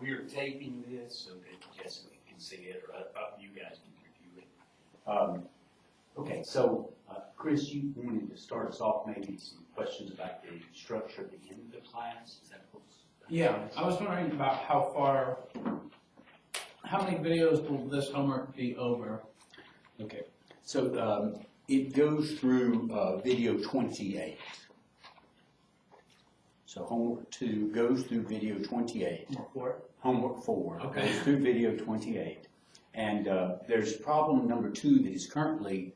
we're taping this so that Jessica can see it, or you guys can review it. Okay, so Chris, you wanted to start us off maybe some questions about the structure at the end of the class. Is that what's? Yeah, I was wondering about how many videos will this homework be over? Okay, so it goes through video 28. So homework 2 goes through video 28. Homework 4? Homework 4 okay. goes through video 28. And there's problem number 2 that is currently,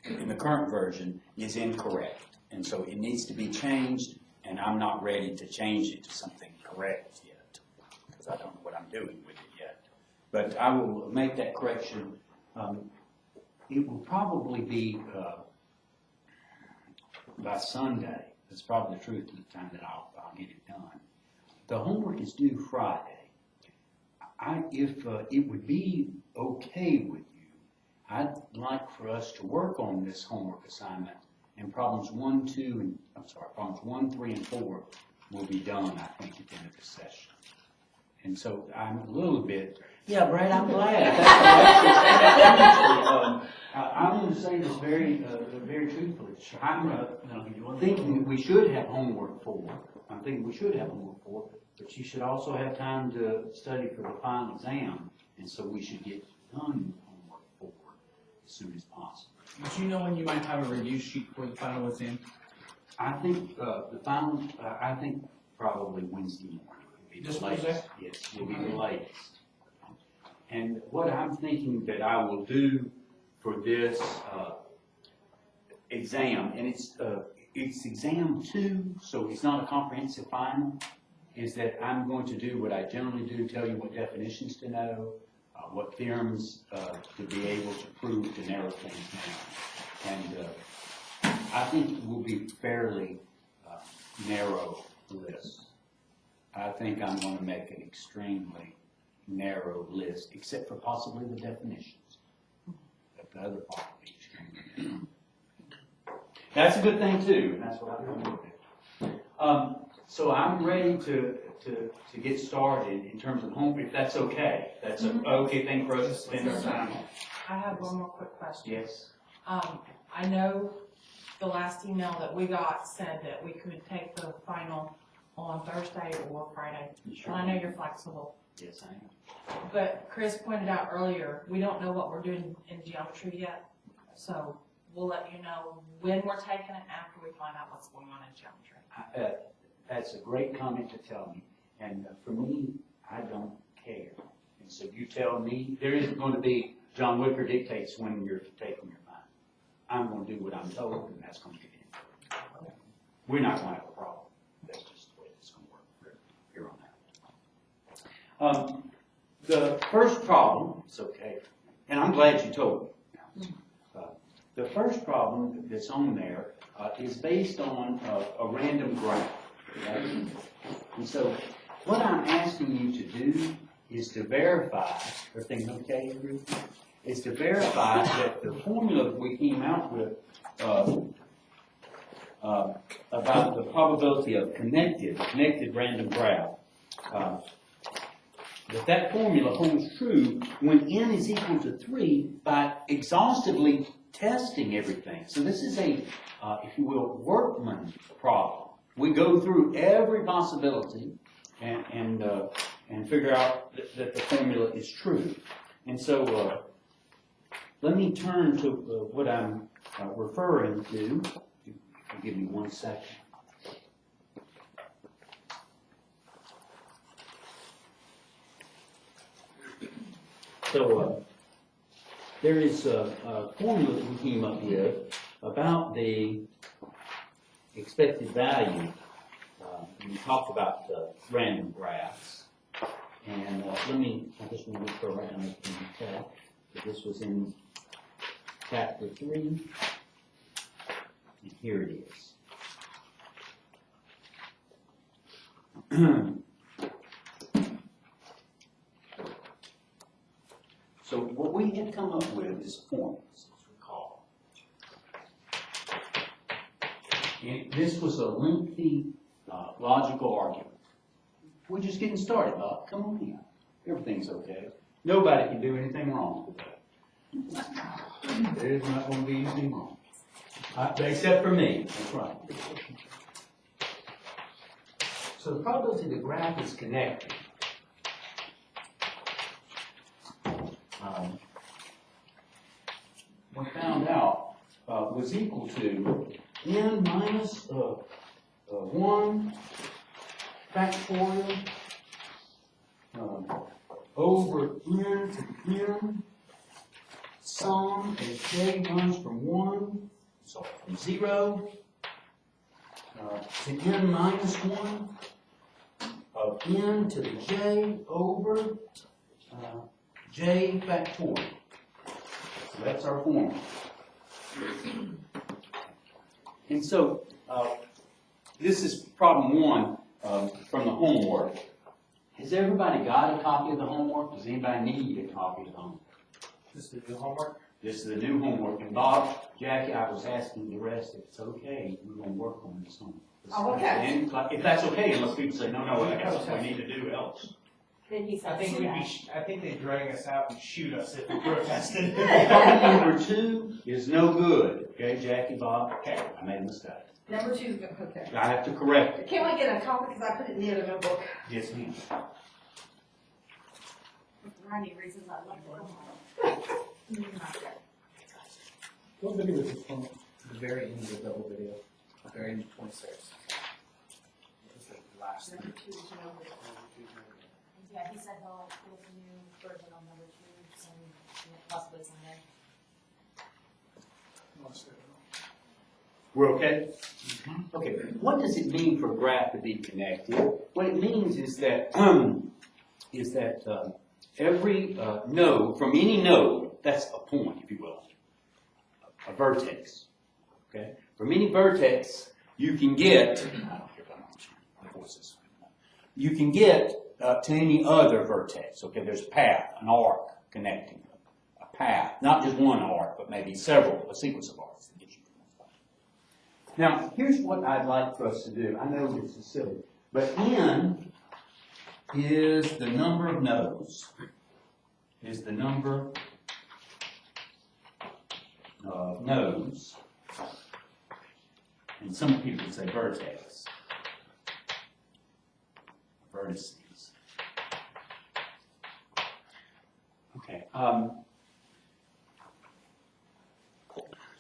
in the current version, is incorrect. And so it needs to be changed, and I'm not ready to change it to something correct yet, because I don't know what I'm doing with it yet. But I will make that correction. It will probably be by Sunday. That's probably the truth of the time that I'll get it done. The homework is due Friday. If it would be okay with you, I'd like for us to work on this homework assignment, and problems 1, 3, and 4 will be done, I think, at the end of the session. And so I'm a little bit, yeah, Brad, I'm glad. I'm going to say this very truthfully. I'm thinking that we should have homework 4. I'm thinking we should have homework 4, but you should also have time to study for the final exam, and so we should get done with homework 4 as soon as possible. Do you know when you might have a review sheet for the final exam? I think the final, I think probably Wednesday morning. This Wednesday? Yes, will be the latest. And what I'm thinking that I will do for this exam, and it's exam 2, so it's not a comprehensive final, is that I'm going to do what I generally do, tell you what definitions to know, what theorems to be able to prove to narrow things down. And I think it will be fairly narrow list. I think I'm going to make an extremely narrow list, except for possibly the definitions. But the other part will be extremely narrow. That's a good thing too, and that's what I'm going to do. So I'm ready to get started in terms of homework, if that's okay. That's an okay thing for us to spend our time on. I have one more quick question. Yes. I know the last email that we got said that we could take the final on Thursday or Friday. Sure. And I know you're flexible. Yes, I am. But Chris pointed out earlier, we don't know what we're doing in geometry yet. So we'll let you know when we're taking it after we find out what's going on in geometry. That's a great comment to tell me. And for me, I don't care. And so you tell me, there isn't going to be John Wicker dictates when you're taking your final. I'm going to do what I'm told, and that's going to get in. We're not going to have a problem. That's just the way it's going to work here on that. The first problem, it's okay, and I'm glad you told me. The first problem that's on there is based on a random graph. Right? And so what I'm asking you to do is to verify, everything okay, everything? Is to verify that the formula that we came out with about the probability of connected random graph, that formula holds true when n is equal to 3 by exhaustively testing everything. So this is a, if you will, workman problem. We go through every possibility and figure out that the formula is true. And so let me turn to what I'm referring to. If you give me 1 second. So there is a formula that we came up with about the expected value. We talked about the random graphs. And I just want to refer right down in the tab. This was in chapter 3. And here it is. So what we had come up with is formulas, as recall. And this was a lengthy logical argument. We're just getting started, Bob. Come on in. Everything's okay. Nobody can do anything wrong today. There's not going to be anything wrong. Except for me. That's right. So the probability the graph is connected we found out was equal to n minus 1 factorial over n to n sum as j runs from 1, so from 0 to n minus 1 of n to the j over j factorial. So that's our formula. And so this is problem 1 from the homework. Has everybody got a copy of the homework? Does anybody need a copy of the homework? This is the homework? This is the new homework. And Bob, Jackie, I was asking the rest if it's okay, we're going to work on this homework. Oh, okay. And if that's okay, unless people say, no, I got something we need to do else. Then he said, I think they'd drag us out and shoot us if we protested. Problem number 2 is no good. Okay, Jackie, Bob? Okay, I made a mistake. number 2 is good, okay. I have to correct it. Can we get a copy, because I put it in the other notebook. Yes, ma'am. There are any reasons I love it. What video was this from? The very end of the double video. The very end of 26. This is the last thing. Number 2 is no good. Yeah, he said he'll put a new version on number 2, and possibly someday. We're okay? Okay. What does it mean for a graph to be connected? What it means is that every node, from any node, that's a point, if you will, a vertex. Okay? From any vertex, you can get, you can get to any other vertex. Okay, there's a path, an arc connecting them. A path, not just one arc, but maybe several, a sequence of arcs that get you from one spot. Now, here's what I'd like for us to do. I know this is silly, but n is the number of nodes, is the number of nodes, and some people say vertex, vertices. Okay.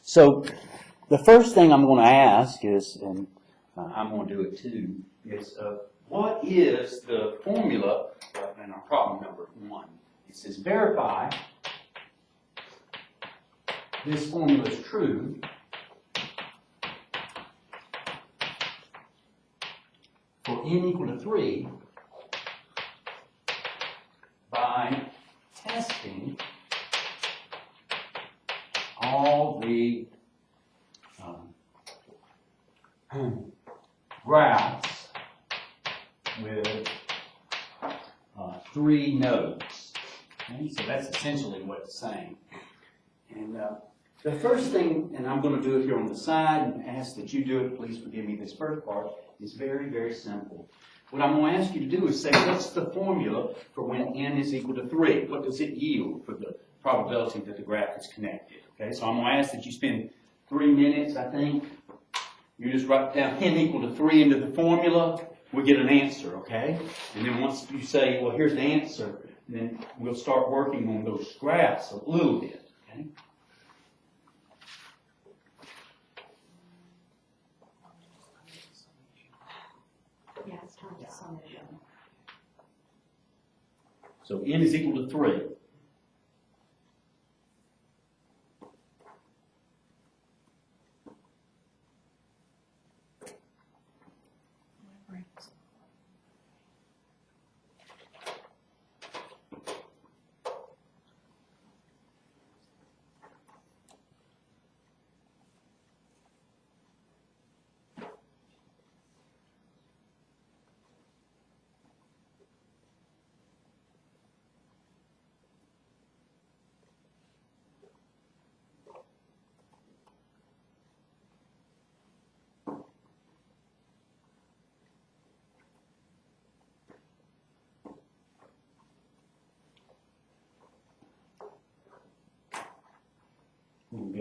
So the first thing I'm going to ask is, and I'm going to do it too, is what is the formula in our problem number 1? It says verify this formula is true for n equal to 3 by testing all the graphs with 3 nodes. Okay? So that's essentially what it's saying. And the first thing, and I'm going to do it here on the side and ask that you do it, please forgive me, this first part is very, very simple. What I'm going to ask you to do is say, what's the formula for when n is equal to 3? What does it yield for the probability that the graph is connected? Okay, so I'm going to ask that you spend 3 minutes, I think. You just write down n equal to 3 into the formula. We get an answer, okay? And then once you say, well, here's the answer, then we'll start working on those graphs a little bit, okay? Yeah, it's time to sum it up. So n is equal to 3.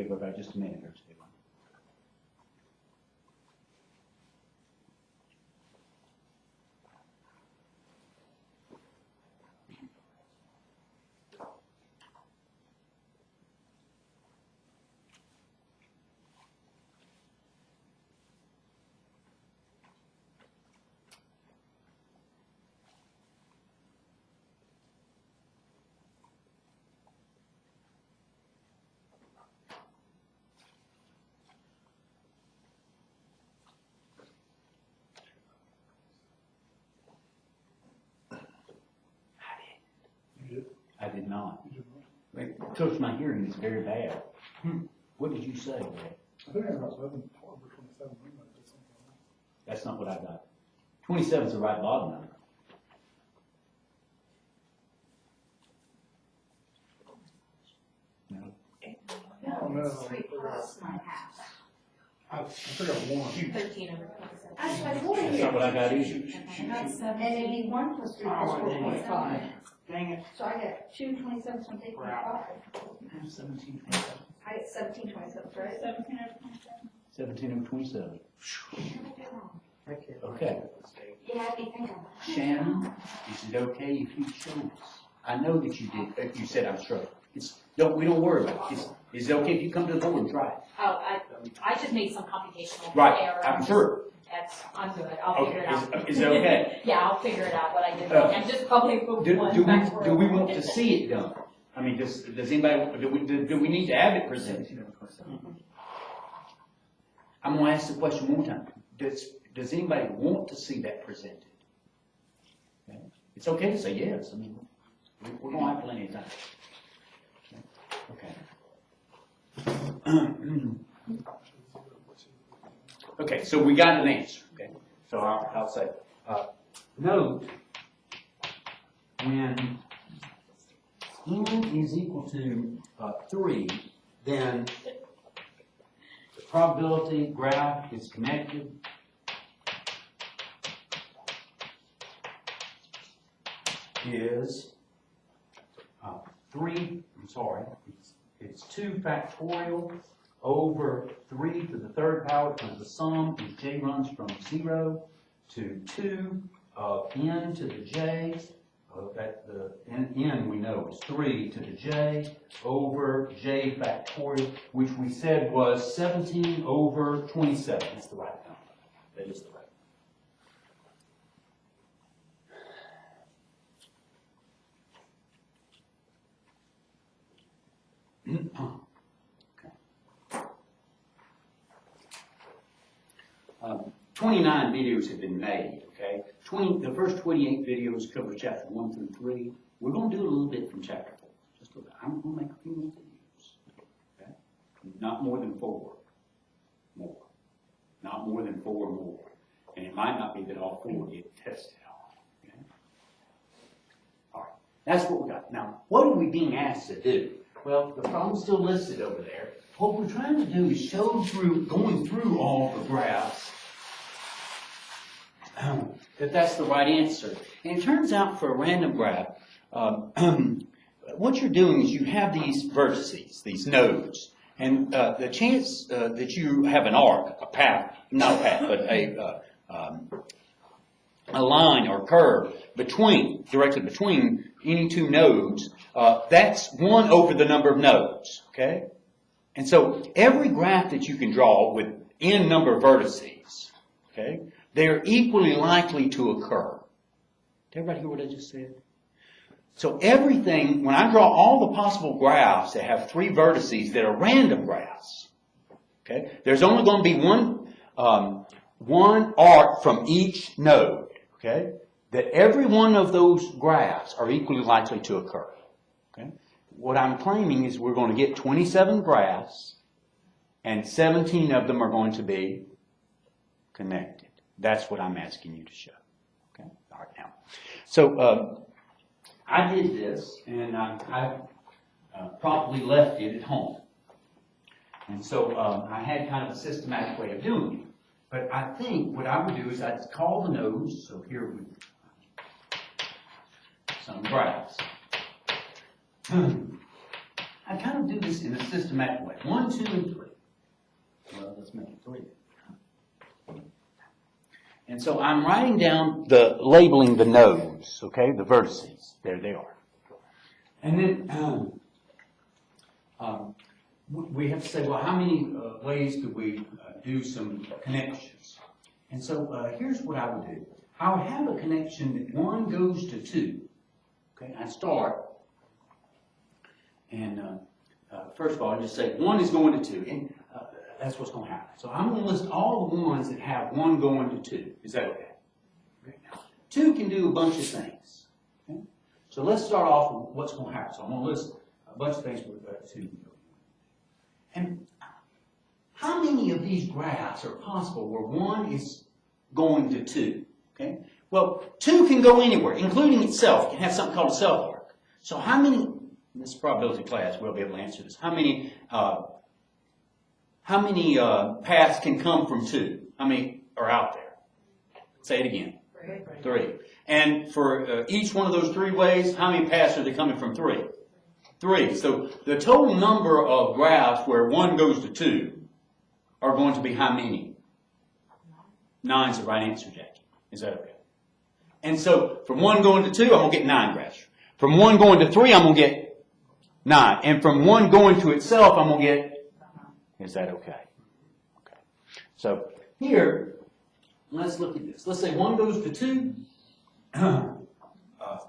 here for about just a minute or two. I did not. Wait, Coach, my hearing is very bad. What did you say, Ray? I think I got 11, 12, or 27. That's not what I got. 27 is the right bottom number. No. No, it's 3 plus my half. I think I won. 13 over 27. Actually, I told you. That's not what I got either. That's And it'd be 1 plus 3 plus 4, 25. Dang it. So I get 2 27s from taking 5. I have 17, 27. I get 17 27s, right? 17 over 27. 17 over 27. Okay. Yeah, I'd be thinking. Shannon, is it okay if you show us? I know that you did, you said I'm struggling. We don't worry about it. Is it okay if you come to the board and try it? Oh, I just made some computational Right, error. I'm sure. I'm good, I'll figure it out. Okay, is it okay? Yeah, I'll figure it out, what I did wrong. I'm just probably moved one backward. Do we want to see it done? I mean, does anybody, do we need to have it presented? I'm gonna ask the question one more time. Does anybody want to see that presented? Okay. It's okay to say yes. I mean, we're gonna have plenty of time. Okay. Okay, so we got an answer. Okay, so I'll say, note when n is equal to 3, then the probability graph is connected. Is it's 2 factorial over 3 to the 3rd power times the sum, and j runs from 0 to 2 of n to the j, that the n we know is 3 to the j over j factorial, which we said was 17 over 27. That's the right number. That is the right number. 29 videos have been made, okay? The first 28 videos cover chapter 1 through 3. We're going to do a little bit from chapter 4. Just a little bit. I'm going to make a few more videos, okay? Not more than 4 more. Not more than 4 more. And it might not be that all 4 get tested out, okay? All right. That's what we got. Now, what are we being asked to do? Well, the problem's still listed over there. What we're trying to do is show going through all the graphs, that's the right answer. And it turns out for a random graph, what you're doing is you have these vertices, these nodes, and the chance that you have an arc, a path, not a path, but a line or curve directly between any 2 nodes, that's 1 over the number of nodes, okay? And so every graph that you can draw with n number of vertices, okay, they are equally likely to occur. Did everybody hear what I just said? So everything, when I draw all the possible graphs that have 3 vertices that are random graphs, okay, there's only going to be one arc from each node, okay, that every one of those graphs are equally likely to occur. Okay? What I'm claiming is we're going to get 27 graphs, and 17 of them are going to be connected. That's what I'm asking you to show. Okay? All right, now. So I did this, and I properly left it at home. And so I had kind of a systematic way of doing it. But I think what I would do is I'd call the nodes. So here we some graphs. I kind of do this in a systematic way. 1, 2, and 3. Well, let's make it 3. And so I'm writing down labeling the nodes, okay, the vertices. There they are. And then we have to say, well, how many ways could we do some connections? And so here's what I would do. I would have a connection that 1 goes to 2. Okay, I start, and first of all, I just say 1 is going to 2, and that's what's going to happen. So I'm going to list all the ones that have 1 going to 2. Is that okay? Okay. 2 can do a bunch of things. Okay? So let's start off with what's going to happen. So I'm going to list a bunch of things with 2. And how many of these graphs are possible where 1 is going to 2? Okay? Well, 2 can go anywhere, including itself. It can have something called a self arc. So how many, in this probability class, we'll be able to answer this. How many paths can come from 2? How many are out there? Say it again. 3. And for each one of those 3 ways, how many paths are they coming from 3? 3. So the total number of graphs where 1 goes to 2 are going to be how many? 9's the right answer, Jackie. Is that okay? And so from 1 going to 2, I'm going to get 9 graphs. From 1 going to 3, I'm going to get 9. And from 1 going to itself, I'm going to get, is that okay? Okay. So here, let's look at this. Let's say 1 goes to 2,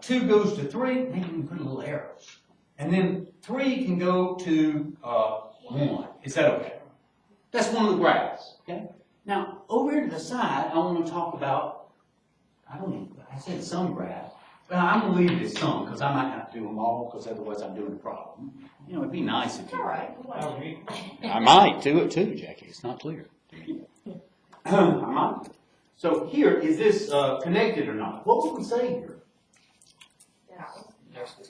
2 goes to 3, maybe we can put a little arrows. And then 3 can go to 1. Is that okay? That's one of the graphs. Okay? Now, over here to the side, I want to talk about, I said some graphs, but I'm going to leave it as some, because I might not do them all, because otherwise I'm doing a problem. You know, it'd be nice if you All right. I might do it too, Jackie. It's not clear. I might. So here, is this connected or not? What would we say here?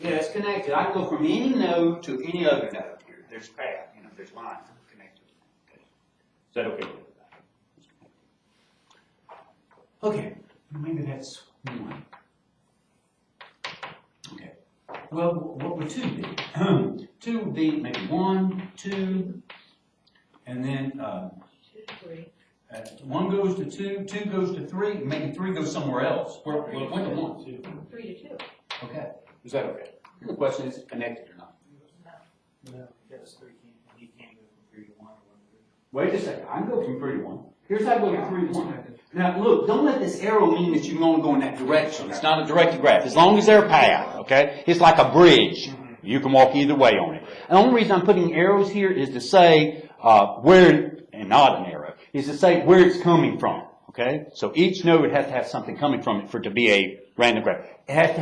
Yeah, it's connected. I can go from any node to any other node here. There's path, you know, there's lines connected. Okay. Is that okay? Okay, maybe that's 1. Okay. Well, what would 2 be? 2 would be maybe 1, 2, and then 1 goes to 2, 2 goes to 3, maybe 3 goes somewhere else. Where to 1? 3 to 2. Okay. Is that okay? The question is, connected or not? No, because 3 he can't go from 3 to 1 or 1 to 3. Wait a second. I can go from 3 to 1. Here's how I go from 3 to 1. Now, look, don't let this arrow mean that you can only go in that direction. It's not a directed graph. As long as there's a path, okay? It's like a bridge. You can walk either way on it. And the only reason I'm putting arrows here is to say where, and not an arrow, is to say where it's coming from, okay? So each node has to have something coming from it for it to be a random graph. It has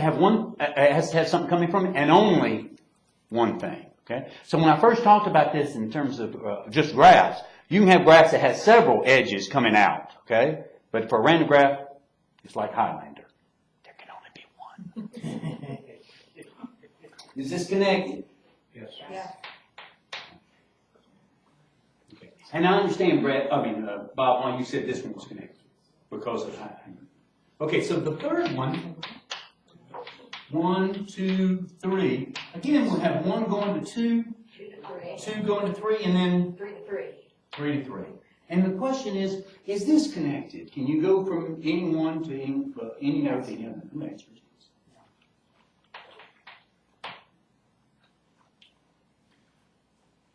to have something coming from it, and only one thing, okay? So when I first talked about this in terms of just graphs, you can have graphs that have several edges coming out, okay? But for a random graph, it's like Highlander. There can only be one. Is this connected? Yes. Yeah. Okay. And I understand, Bob, why you said this one was connected. Because of Highlander. Okay, so the third one, 1, 2, 3. Again, we'll have 1 going to 2, 2 going to 3, and then 3 to 3. 3 to 3. And the question is this connected? Can you go from any one to any node to any other? Who answers this?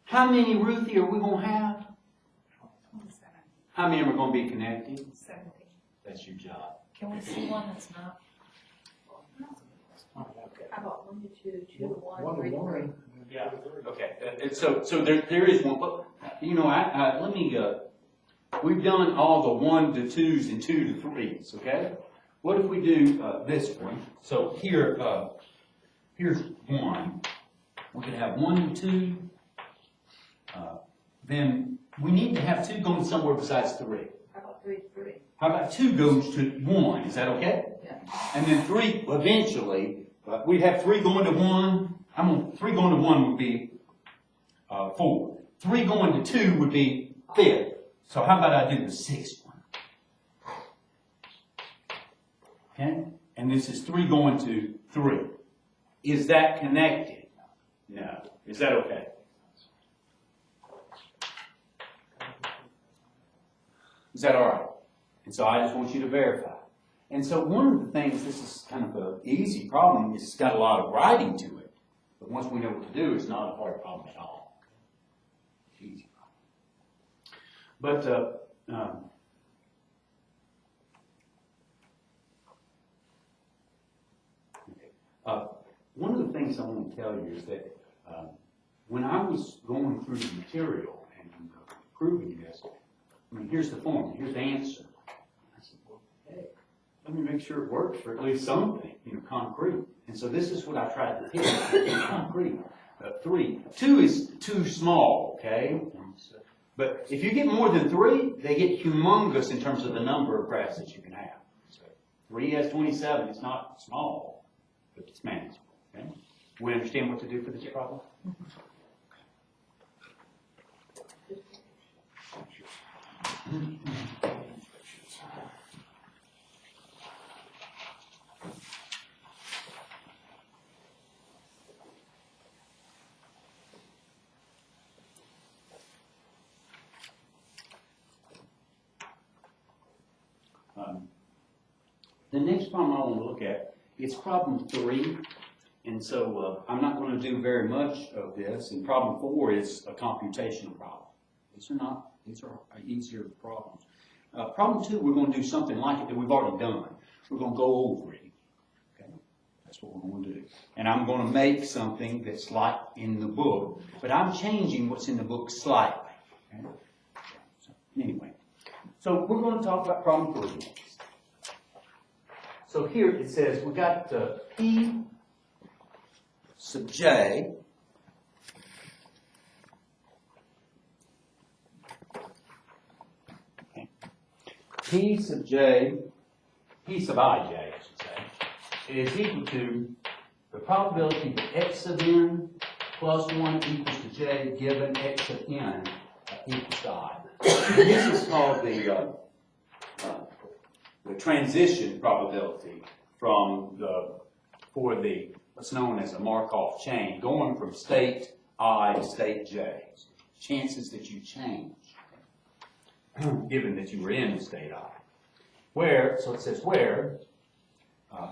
How many Ruthie are we going to have? 27. How many are going to be connected? 17. That's your job. Can we see one that's not? How about 1 to 2, 2 to 1, 1 3 to to 3? 1. Yeah. Okay. So there is one. But, you know, let me. We've done all the 1 to 2s and 2 to 3s. Okay. What if we do this one? So here, here's 1. We're going to have 1 to 2. Then we need to have 2 going somewhere besides 3. How about 3 to 3? How about 2 goes to 1? Is that okay? Yeah. And then 3 eventually. We'd have 3 going to 1. 3 going to 1 would be 4. 3 going to 2 would be 5th. So how about I do the 6th one? Okay? And this is 3 going to 3. Is that connected? No. Is that okay? Is that all right? And so I just want you to verify. And so one of the things, this is kind of an easy problem, is it's got a lot of writing to it. But once we know what to do, it's not a hard problem at all. It's an easy problem. But one of the things I want to tell you is that when I was going through the material and proving this, I mean, here's the form, here's the answer. I said, well, hey, let me make sure it works for at least something, concrete. And so this is what I tried to hit, concrete. 3. 2 is too small, okay? But if you get more than 3, they get humongous in terms of the number of graphs that you can have. So 3 has 27, it's not small, but it's manageable. Okay? We understand what to do for this problem? The next problem I want to look at is problem 3. And so I'm not going to do very much of this. And problem 4 is a computational problem. These are easier problems. Problem 2, we're going to do something like it that we've already done. We're going to go over it. Okay? That's what we're going to do. And I'm going to make something that's like in the book, but I'm changing what's in the book slightly. Okay? So, anyway, so we're going to talk about problem 3 next. So here it says we got P sub j P sub j, P sub ij, I should say, is equal to the probability that x sub n plus 1 equals to j given x sub n equals to I. And this is called the transition probability from for what's known as a Markov chain, going from state I to state j. Chances that you change, given that you were in state I. So it says where,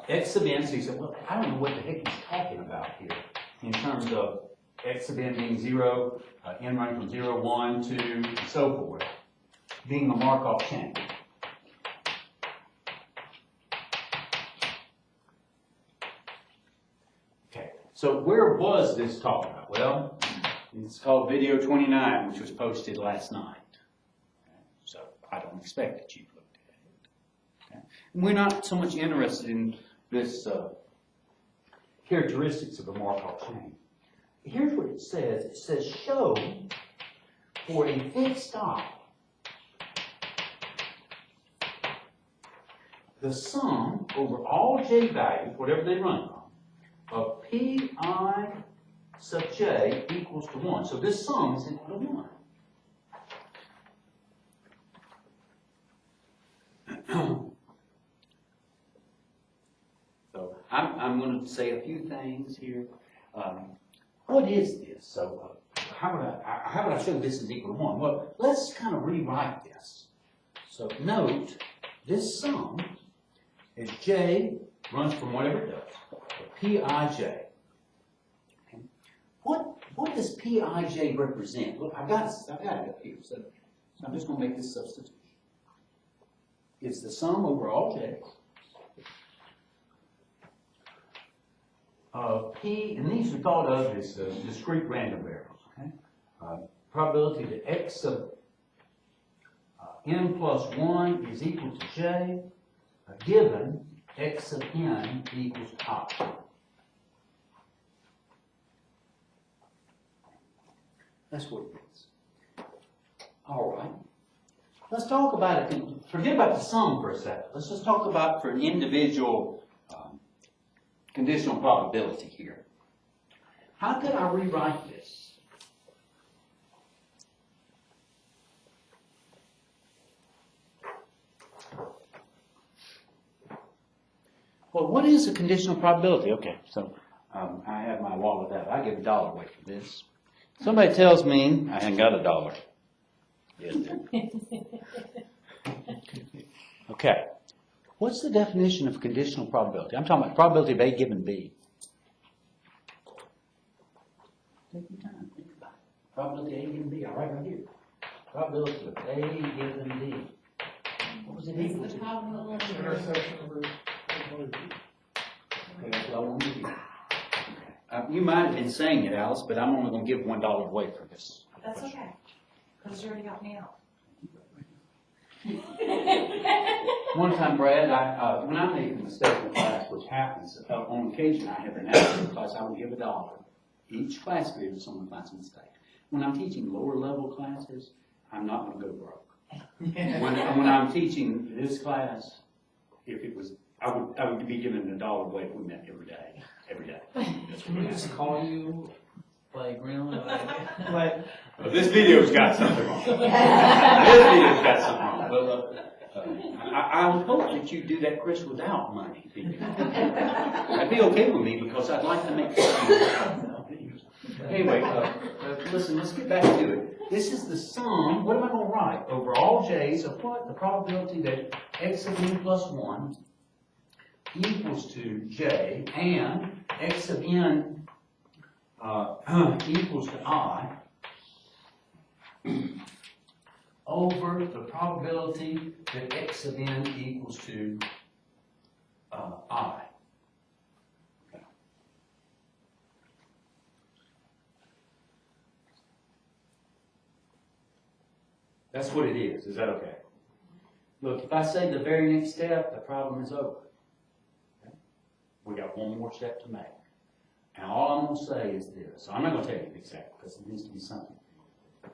x sub n, so you say, well, I don't know what the heck he's talking about here, in terms of x sub n being 0, n running from 0, 1, 2, and so forth, being a Markov chain. So where was this talked about? Well, it's called video 29, which was posted last night. So I don't expect that you've looked at it. Okay? We're not so much interested in this characteristics of a Markov chain. Here's what it says. It says show for a fixed I the sum over all j values, whatever they run from, of Pi sub j equals to 1. So this sum is equal to 1. So I'm going to say a few things here. What is this? So how would I show this is equal to 1? Well, let's kind of rewrite this. So note, this sum is j runs from whatever it does. Pij. Okay. What does Pij represent? Look, I've got it up here, so I'm just going to make this substitution. It's the sum over all j of p, and these are thought of as discrete random variables. Okay? Probability that x sub n plus 1 is equal to j, given x sub n equals I. That's what it is. All right. Let's talk about it. Forget about the sum for a second. Let's just talk about for an individual conditional probability here. How could I rewrite this? Well, what is a conditional probability? Okay, so I have my wallet out. I give $1 away for this. Somebody tells me I ain't got $1. Yes, Okay. What's the definition of conditional probability? I'm talking about probability of A given B. Take your time, think about it. Probability A given B, all right here. Probability of A given B. What was it equal to? Intersection of the. Okay, that's what I want to do. You might have been saying it, Alice, but I'm only going to give $1 away for this. That's okay, because you already got me out. One time, Brad, when I make a mistake in class, which happens, on occasion I have an algebra class, I will give $1. Each class period if someone finds a mistake. When I'm teaching lower level classes, I'm not going to go broke. When I'm teaching this class, if it was, I would be giving $1 away if we met every day. We just call you playground. Like, Well, this video's got something wrong. This video's got something wrong. Well, I would hope that you do that, Chris, without money. That'd be okay with me because I'd like to make sure. Anyway, listen, let's get back to it. This is the sum, what am I going to write? Over all j's of what? The probability that x of n plus 1 equals to j and x of n equals to I over the probability that x of n equals to I. Okay. That's what it is. Is that okay? Look, if I say the very next step, the problem is over. Okay? We got one more step to make. And all I'm going to say is this. I'm not going to tell you the exact because it needs to be something. The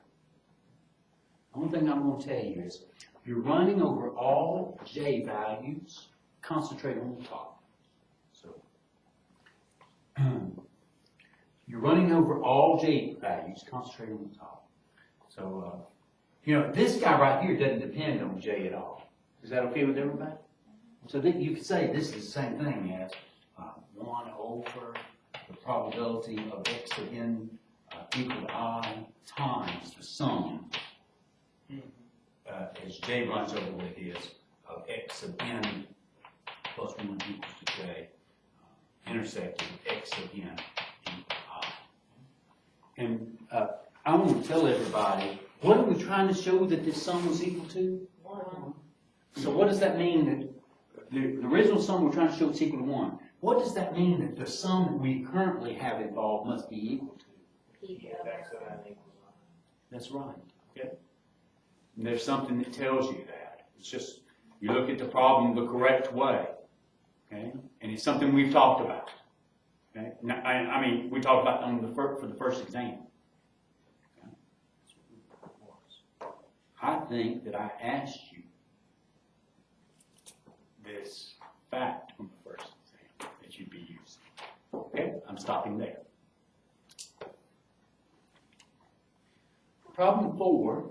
only thing I'm going to tell you is you're running over all j values, concentrate on the top. So you're running over all j values, concentrate on the top. So, this guy right here doesn't depend on j at all. Is that okay with everybody? So that you could say this is the same thing as 1 over the probability of x of n equal to I times the sum as j runs over what it is of x of n plus 1 equals to j intersecting x of n equal to I. And I want to tell everybody, what are we trying to show that this sum is equal to? 1. So what does that mean that the original sum we're trying to show is equal to 1? What does that mean that the sum that we currently have involved must be equal to? That's right. Okay. And there's something that tells you that. It's just you look at the problem the correct way. Okay. And it's something we've talked about. Okay. Now, I mean, we talked about for the first exam. Okay. I think that I asked you this fact on the first exam that you'd be using. Okay, I'm stopping there. Problem 4.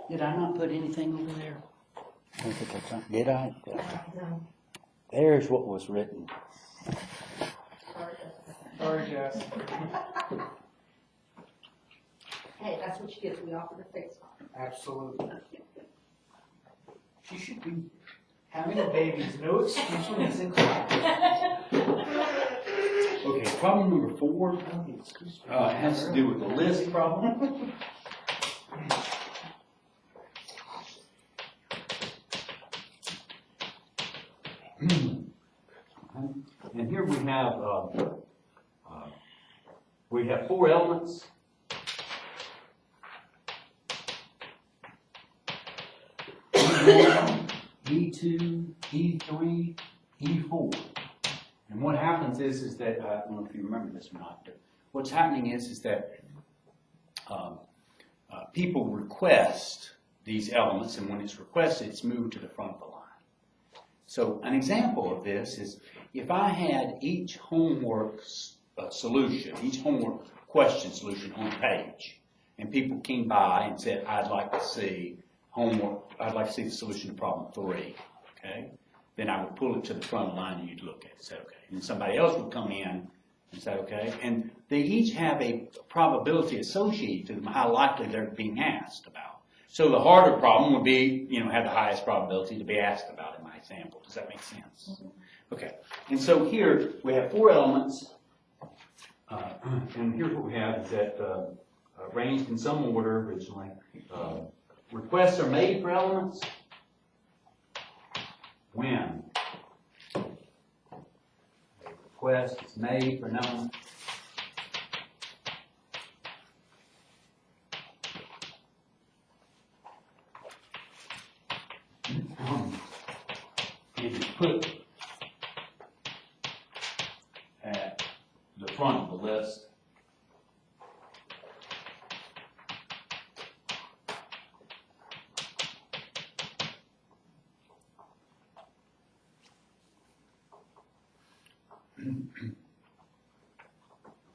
Did I not put anything over there? Did I? There's what was written. sorry, Jess. Hey, that's what you get, we offer to fix on. Absolutely. She should be having a baby is no excuse when he's in class. Okay, problem number 4 has to do with the list problem. And here we have 4 elements. E1, E2, E3, E4. And what happens is that, I don't know if you remember this or not, but what's happening is that people request these elements, and when it's requested, it's moved to the front of the line. So an example of this is if I had each homework solution, each homework question solution on a page, and people came by and said, I'd like to see homework, I'd like to see the solution to problem 3, okay? Then I would pull it to the front line and you'd look at it and say, okay. And somebody else would come in and say, okay. And they each have a probability associated to them, how likely they're being asked about. So the harder problem would be, have the highest probability to be asked about in my example. Does that make sense? Mm-hmm. Okay. And so here we have 4 elements. And here's what we have is that arranged in some order originally. Requests are made for elements when a request is made for an element and is put at the front of the list.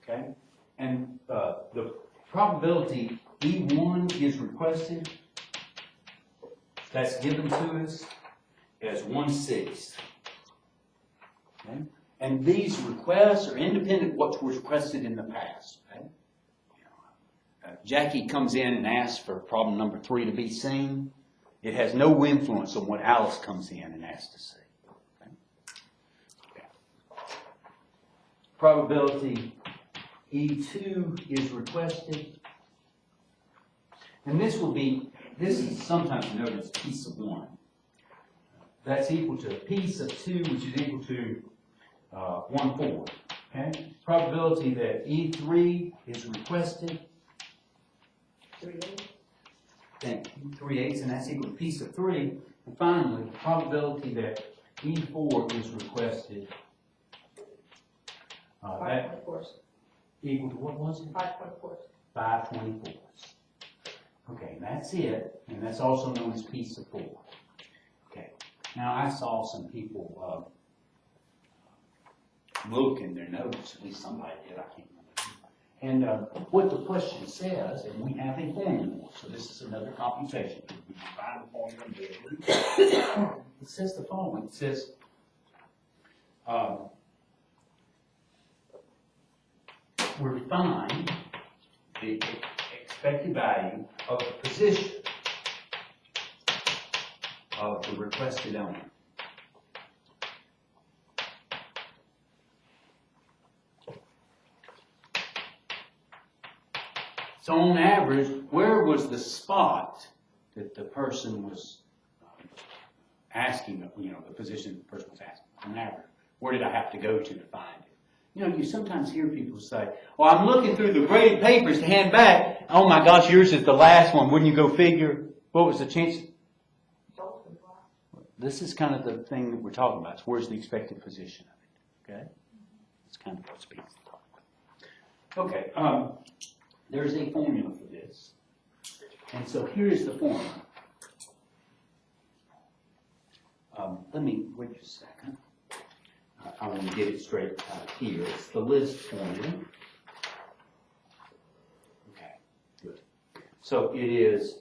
Okay, and the probability E1 is requested, that's given to us as 1/6. Okay, and these requests are independent of what was requested in the past. Okay? Jackie comes in and asks for problem number 3 to be seen. It has no influence on what Alice comes in and asks to see. Probability E2 is requested. And this is sometimes known as piece of 1. That's equal to a piece of 2, which is equal to 1/4. Okay? Probability that E3 is requested. 3/8, and that's equal to a piece of 3. And finally, the probability that E4 is requested. That equal to what was it? 5.4. 5/24. Okay, that's it, and that's also known as piece of 4. Okay, now I saw some people look in their notes, at least somebody did, I can't remember. And what the question says, and we have a formula, so this is another computation. We can find the formula and do it. It says the following, it says, we find the expected value of the position of the requested element. So on average, where was the spot that the person was asking, the position the person was asking? On average, where did I have to go to find it? You sometimes hear people say, well, I'm looking through the graded papers to hand back. Oh my gosh, yours is the last one. Wouldn't you go figure? What was the chance? This is kind of the thing that we're talking about. It's where's the expected position of it. Okay? It's kind of what's being talked about. Okay. There's a formula for this. And so here's the formula. Let me wait just a second. I want to get it straight here. It's the list formula. Okay, good. So it is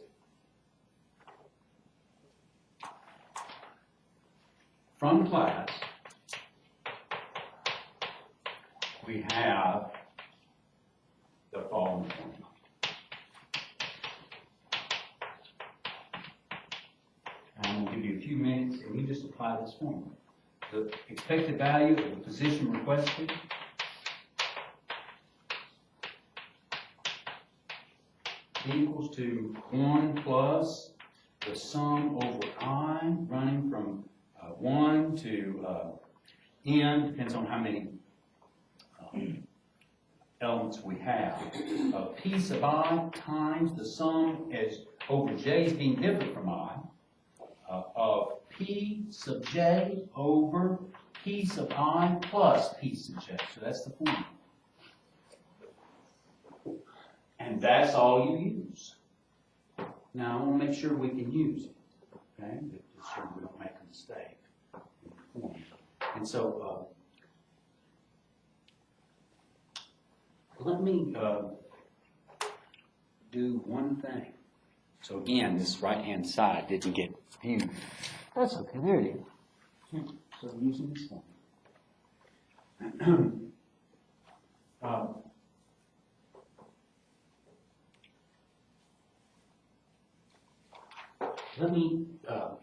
from class, we have the following formula. I'm going to give you a few minutes and you just apply this formula. The expected value of the position requested equals to 1 plus the sum over I, running from 1 to n, depends on how many elements we have. A piece of I times the sum as over j is being different from I, of P sub j over P sub I plus P sub j. So that's the formula. And that's all you use. Now I want to make sure we can use it. Okay? Just so we don't make a mistake. And so let me do one thing. So again, this right-hand side didn't get viewed. That's okay, there it is. So I'm using this one. Let me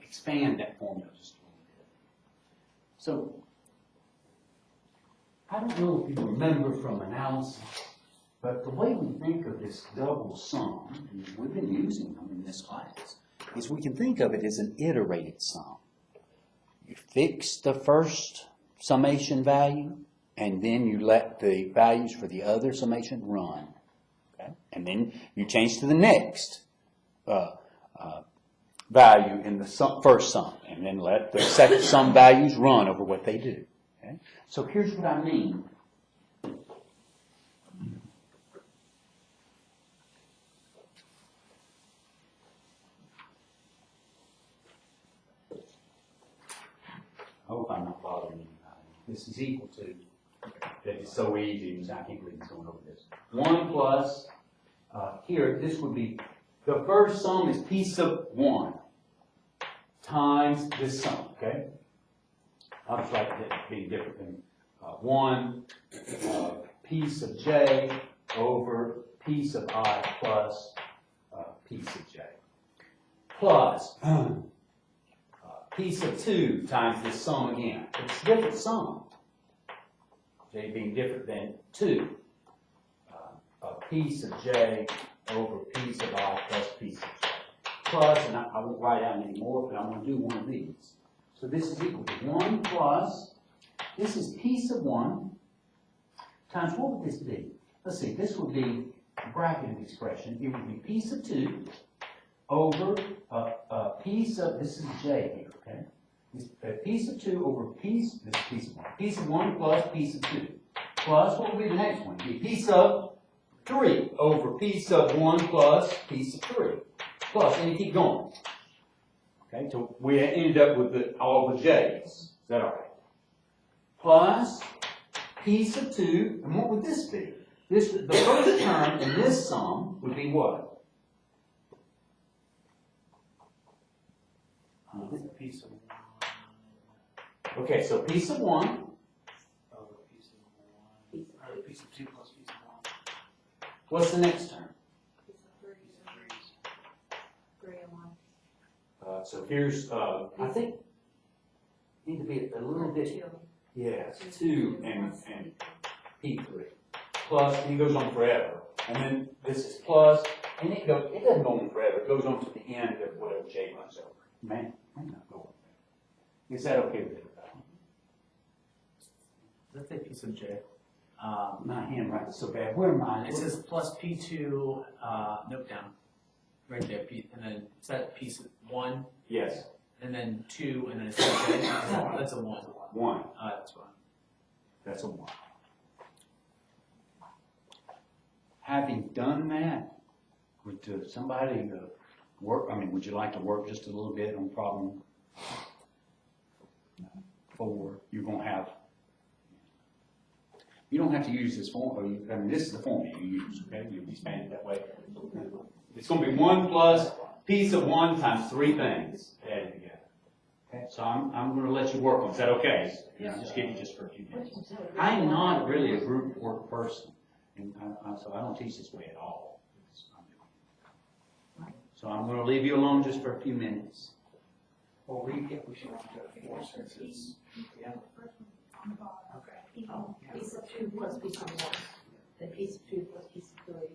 expand that formula just a little bit. So, I don't know if you remember from analysis, but the way we think of this double sum, and we've been using them in this class, is we can think of it as an iterated sum. You fix the first summation value, and then you let the values for the other summation run. Okay? And then you change to the next value in the first sum, and then let the second sum values run over what they do. Okay? So here's what I mean. I hope I'm not bothering anybody. This is equal to, that is so easy, I can't believe it's going over this. 1 plus, here, this would be, the first sum is piece of 1 times this sum, okay? I'll just write that being different than 1 piece of j over piece of I plus piece of j. Plus, piece of 2 times this sum again. It's a different sum. J being different than 2. A piece of j over piece of I plus piece of j. Plus, and I won't write out anymore, but I'm going to do one of these. So this is equal to 1 plus, this is piece of 1 times, what would this be? Let's see, this would be a bracketed expression. It would be piece of 2 over a piece of, this is j here, okay? A piece of 2 over piece, this is piece of 1. Piece of 1 plus piece of 2. Plus, what would be the next one? It would be piece of 3 over piece of 1 plus piece of 3. Plus, and you keep going. Okay, so we ended up with all the j's. Is that all right? Plus, piece of 2, and what would this be? The first term in this sum would be what? This is a piece of 1. Okay, so piece of 1. Over piece of 1. Or piece of 2 plus piece of 1. What's the next term? So here's, I think, need to be a little bit, yes, 2 and P3. Plus, and it goes on forever. And then this is plus, and it doesn't go on forever. It goes on to the end of whatever J runs over. Man, I'm not going there. Is that okay with everybody? Let's say piece of j. My handwriting is so bad. Where am I? It says plus P2, note down. Right there, and then is that piece of 1? Yes. And then 2, and then it's j. That's a 1. 1. That's 1. That's a 1. Having done that, would somebody work? I mean, would you like to work just a little bit on problem 4? You're going to have. You don't have to use this form. I mean, this is the form you use. Okay, you'll expand it that way. It's going to be 1 plus piece of 1 times 3 things added together. Okay, so I'm going to let you work on it. Is that okay? Yeah. Just give you just for a few minutes. I'm not really a group work person, and so I don't teach this way at all. So I'm going to leave you alone just for a few minutes. Well, we should do 4 since it's, yeah. Okay. Oh, yeah. Piece of 2 plus piece of 1. Then piece of 2 plus piece of 3. Okay.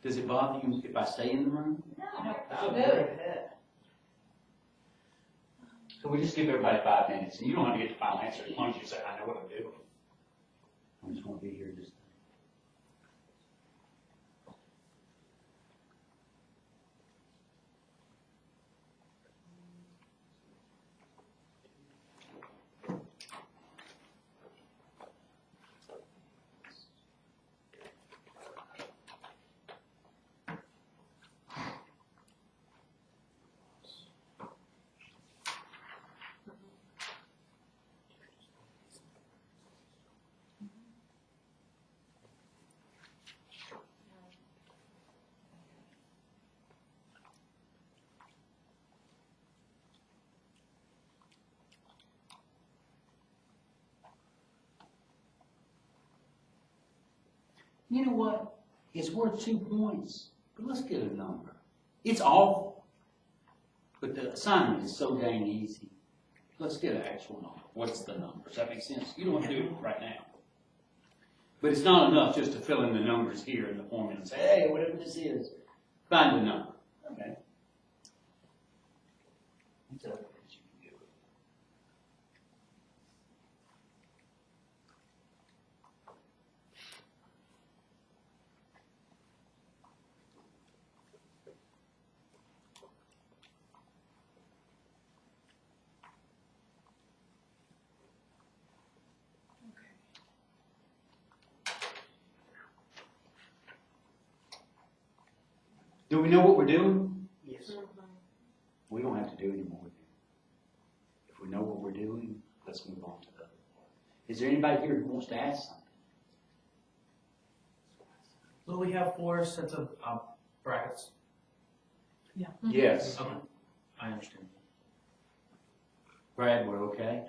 Does it bother you if I stay in the room? No, good. So we just give everybody 5 minutes, and you don't have to get the final answer as long as you say, I know what I'm doing. I just want to be here just. You know what? It's worth 2 points, but let's get a number. It's awful, but the assignment is so dang easy. Let's get an actual number. What's the number? Does that make sense? You don't want to do it right now. But it's not enough just to fill in the numbers here in the formula and say, hey, whatever this is, find a number. Okay. It's up. Do we know what we're doing? Yes. We don't have to do any more. If we know what we're doing, let's move on to the other part. Is there anybody here who wants to ask something? Will we have 4 sets of brackets? Yes. Okay, I understand. Brad, we're okay?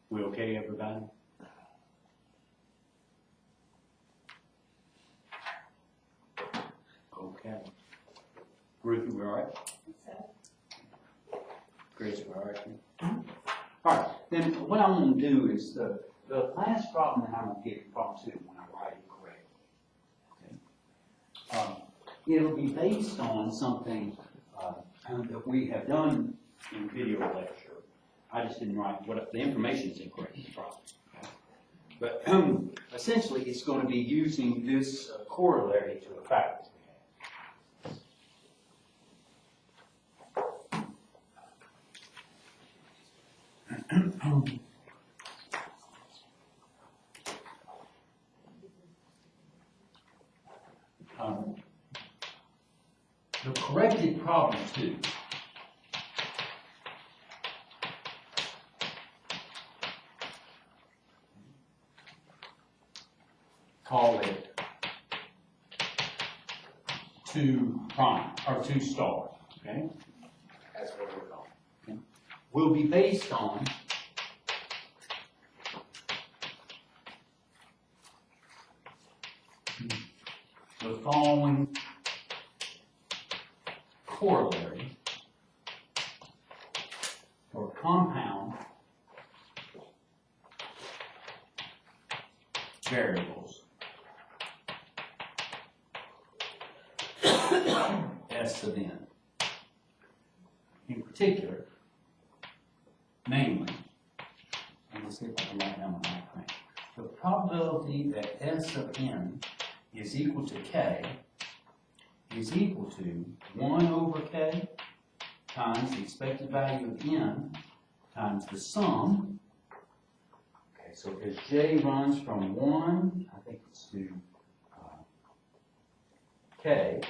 We okay, everybody? Okay. Ruthie, we all right? Chris, we all right? All right, then what I'm gonna do is the last problem that I'm gonna give you, problem 2, when I write it correctly. Okay? It'll be based on something that we have done in video lecture. I just didn't write what the information is incorrect in the problem. Okay? But essentially, it's going to be using this corollary to a fact. The corrected problem 2 call it 2 prime or 2 star, okay? That's what we're calling. Okay? Will be based on the following corollary for compound variables S of n. In particular, namely, let me see if I can write down my thing. The probability that S of n is equal to k is equal to 1 over k times the expected value of n times the sum. Okay, so as j runs from 1, I think it's to k,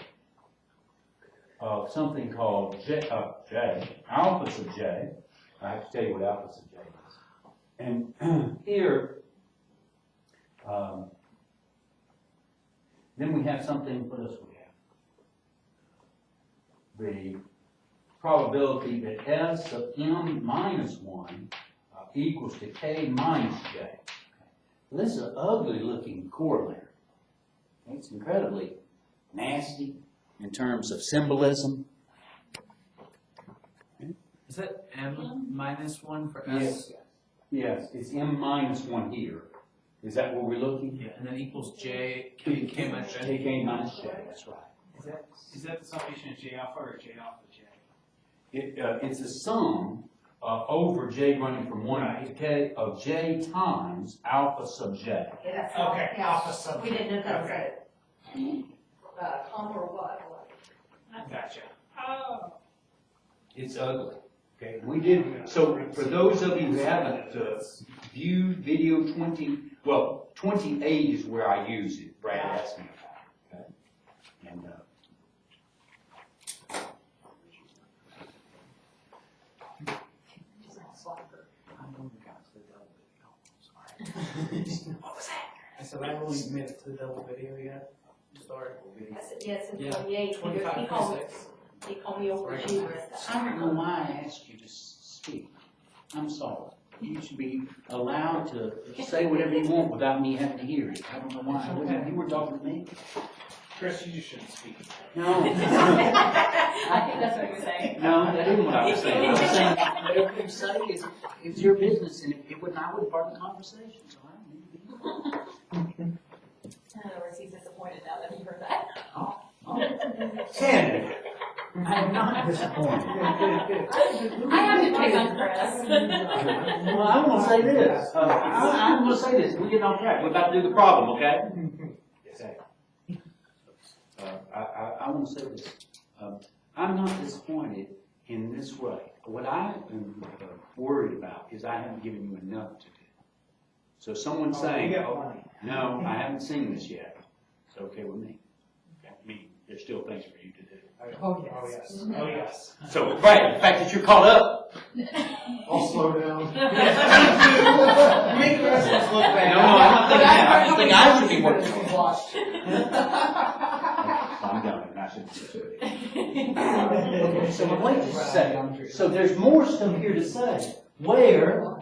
of something called j, alphas of j. I have to tell you what alphas of j is. And here, then we have something, what else we have? The probability that S of m minus 1 equals to k minus j. Okay. This is an ugly looking corollary. It's incredibly nasty in terms of symbolism. Is that m minus 1 for S? Yes. Yes, it's m minus 1 here. Is that what we're looking? Yeah, and then equals j, k minus j. K minus j, that's right. Is that the summation of j alpha or j alpha j? It's a sum over j running from 1 to k of j times alpha sub j. Yeah, that's Okay, yeah. alpha sub. We didn't know that was Okay. a comma or what. Gotcha. Oh. It's ugly. Okay, we did, so for those of you who haven't viewed video 20, well, 28 is where I use it, Brad asked me about it, okay? And, I said I only made it to the double video yet. Sorry. I said, yes, in Yeah, 28, he 25, called, 26. he called me over to you. I don't know why I asked you to speak. I'm sorry. You should be allowed to say whatever you want without me having to hear it. I don't know why. You were talking to me? Chris, you just shouldn't speak. No. I think that's what you're saying. No, that isn't what I was saying. I was saying, whatever you say is your business, and I wouldn't part of the conversation, so I don't need to be. In other words, he's disappointed now that he heard that. Sandy, I am not disappointed. I have to pick on Chris. Well, I want to say this. I'm going to say this. We're getting off track. We're about to do the problem, okay? I want to say this. I'm not disappointed in this way. What I am worried about is I haven't given you enough to do. So someone's saying, no, I haven't seen this yet. It's okay with me. Okay? I mean, there's still things for you to do. Oh, yes. Oh, yes. So, right, the fact that you're caught up. I'll slow down. Make the rest of us look bad. No, I'm not thinking that. I just think I should be working on it. I'm done. I shouldn't do it. Okay, so wait just a second. So there's more stuff here to say. Where,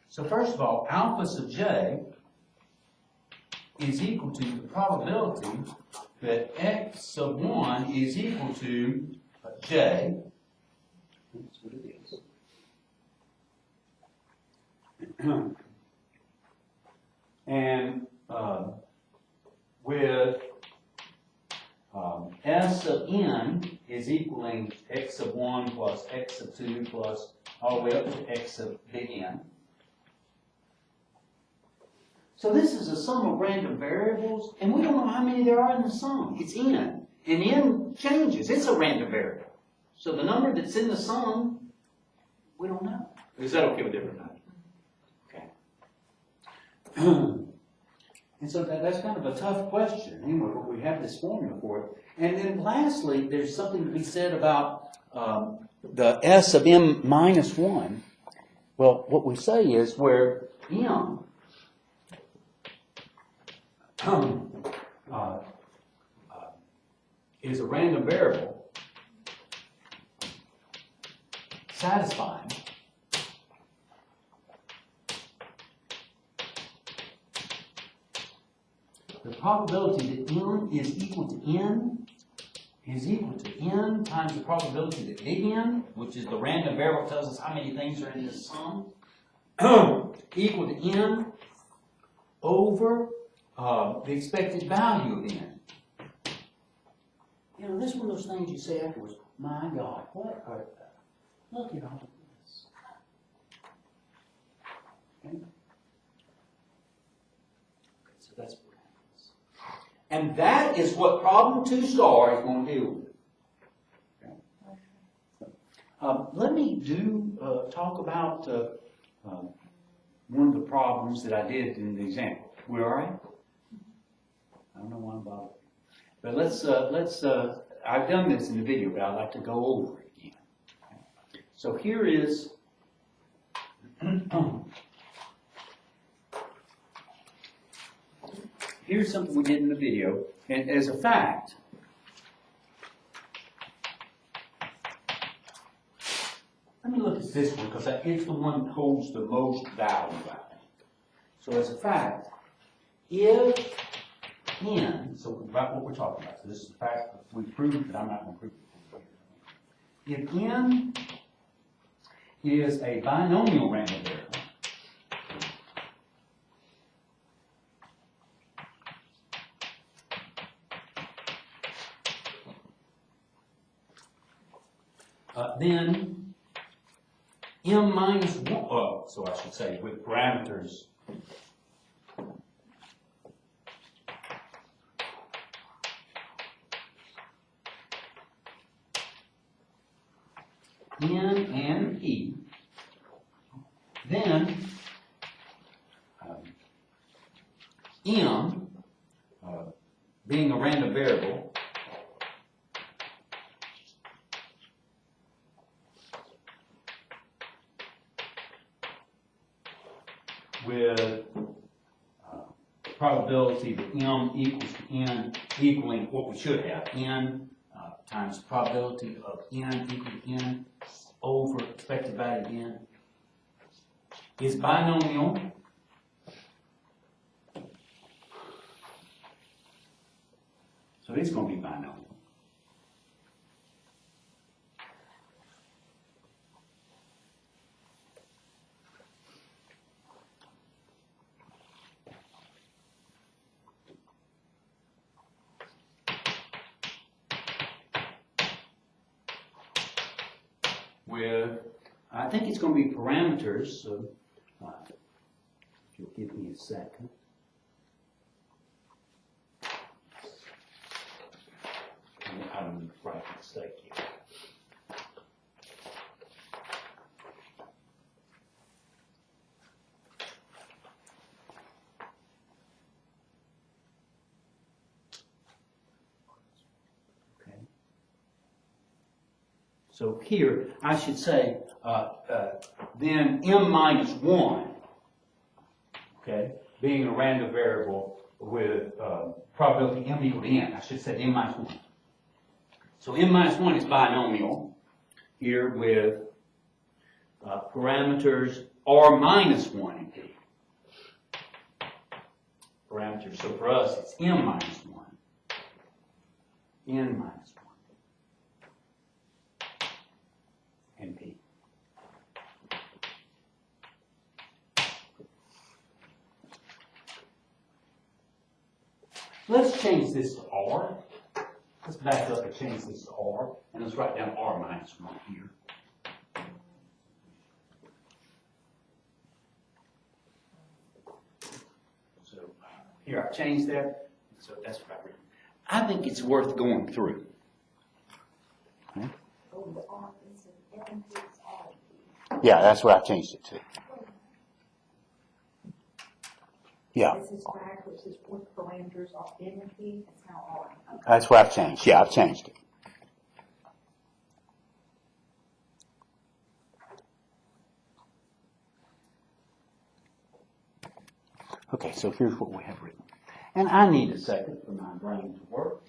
so first of all, alpha sub j is equal to the probability that x sub 1 is equal to j. That's what it is. And with S sub n is equaling x sub 1 plus x sub 2 plus all the way up to x sub big N. So this is a sum of random variables, and we don't know how many there are in the sum. It's n, and n changes. It's a random variable. So the number that's in the sum, we don't know. Is that okay with everybody? Okay. And so that's kind of a tough question. Anyway, we have this formula for it. And then lastly, there's something to be said about the S of m minus 1. Well, what we say is where m is a random variable satisfying the probability that n is equal to n is equal to n times the probability that big N, which is the random variable, tells us how many things are in this sum, equal to n over the expected value of n. You know, this is one of those things you say afterwards, my God, what are, look at all of this. Okay? So that's what happens. And that is what problem 2 star is going to deal with. Okay? Let me talk about one of the problems that I did in the example. We all right? I don't know why I'm bothered. But let's I've done this in the video, but I'd like to go over it again. Okay. So here is, here's something we did in the video, and as a fact, let me look at this one, because it's the one that holds the most value, I think. So as a fact, if n, so about what we're talking about, so this is the fact that we proved, but I'm not going to prove it. If n is a binomial random variable, then m minus 1, so I should say with parameters n and p, then m, being a random variable, with probability that m equals to n equaling what we should have, n times probability of n equal to n over expected value n is binomial. So it's going to be binomial. With, I think it's going to be parameters, so if you'll give me a second. I don't need to write a mistake here. Okay. So here, I should say, then m minus 1, okay, being a random variable with probability m equal to n. I should say m minus 1. So m minus 1 is binomial here with parameters r minus 1 in p. Parameters, so for us it's m minus 1, n minus 1, and p. Let's change this to r. Let's back up and change this to r, and let's write down r minus 1 here. So here I've changed that, so that's what I've written. I think it's worth going through. Okay. Yeah, that's what I've changed it to. Yeah. This is back, which is what parameters are in the P, it's now R. Okay. That's what I've changed. Yeah, I've changed it. Okay, so here's what we have written. And I need a second for my brain to work.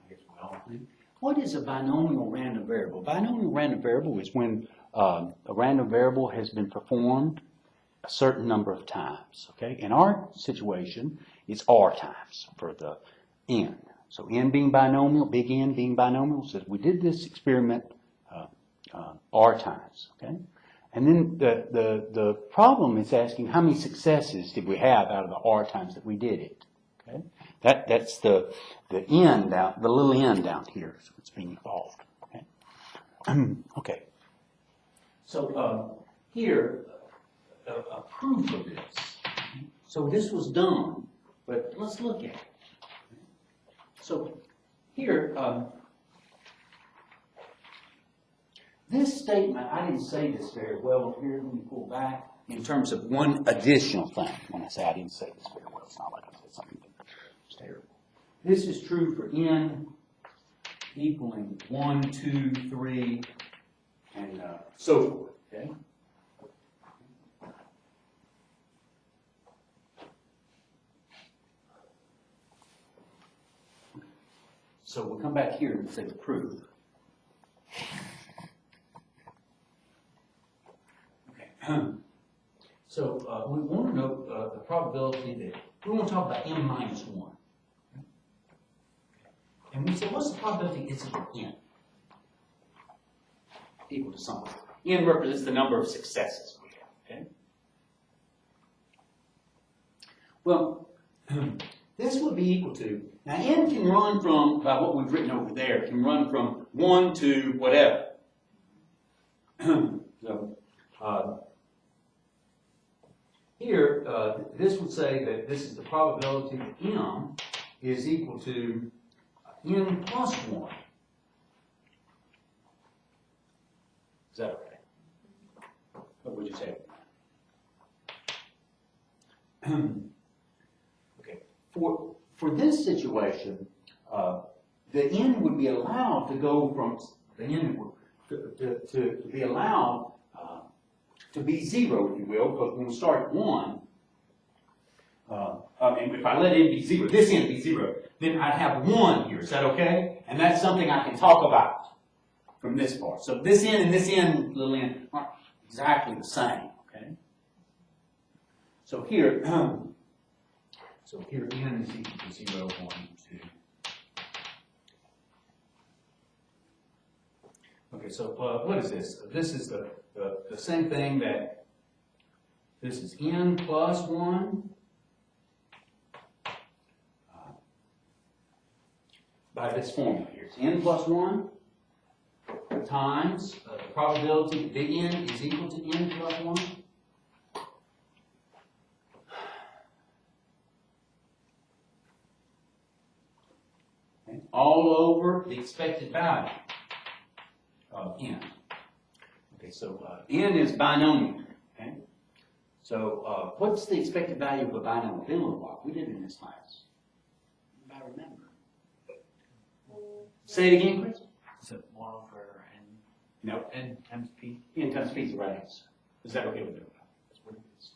Here's what I'll do. What is a binomial random variable? Binomial random variable is when a random variable has been performed a certain number of times. Okay, in our situation, it's r times for the n. So n being binomial, big N being binomial, says we did this experiment r times. Okay, and then the problem is asking how many successes did we have out of the r times that we did it. Okay, that's the n down, the little n down here, so it's being involved. Okay, okay. So here. A proof of this. So this was done, but let's look at it. So here, this statement, I didn't say this very well. Here, let me pull back in terms of one additional thing. When I say I didn't say this very well, it's not like I said something terrible. This is true for n equaling 1, 2, 3, and so forth. Okay. So we'll come back here and say the proof. Okay. So we want to know the probability that, we want to talk about m minus 1. And we say, what's the probability it's equal to n? Equal to something. N represents the number of successes we have. Okay? Well, this would be equal to, now n can run from, by what we've written over there, can run from 1 to whatever. So, here, this would say that this is the probability that m is equal to n plus 1. Is that okay? What would you say? Okay. For this situation, the n would be allowed to go from the n to be allowed to be 0, if you will, because when we start at 1, and if I let n be 0, this n be 0, then I'd have 1 here. Is that okay? And that's something I can talk about from this part. So this end and this end, little end, aren't exactly the same, okay? So here, n is equal to 0, 1, 2. Okay, so what is this? This is the same thing that this is n plus 1 by this formula here. It's n plus 1 times the probability that big N is equal to n plus 1. Okay. All over the expected value of n. Okay, so n is binomial. Okay, so what's the expected value of a binomial? Building block. We did it in this class. I remember. Say it again, Chris. Is it 1 over n? No. N times p? N times p is the right answer. Is that okay with you? That's what it is.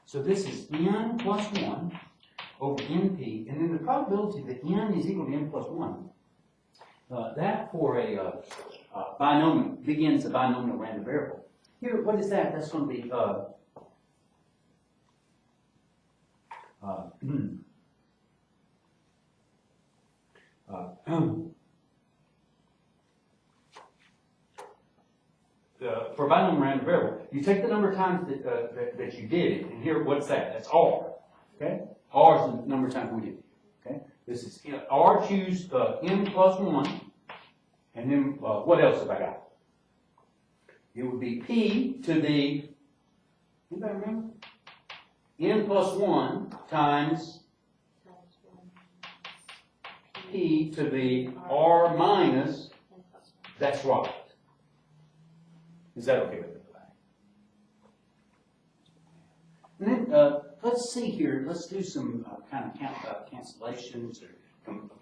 So this is n plus 1 over np, and then the probability that n is equal to n plus 1. That for a binomial, big N is a binomial random variable. Here, what is that? That's going to be for a binomial random variable, you take the number of times that you did it, and here, what's that? That's R. Okay? R is the number of times we did it. Okay? This is R choose n plus 1, and then what else have I got? It would be p to the, anybody remember? N plus 1 times p to the R minus, that's right. Is that okay with everybody? And then let's see here. Let's do some kind of cancellations or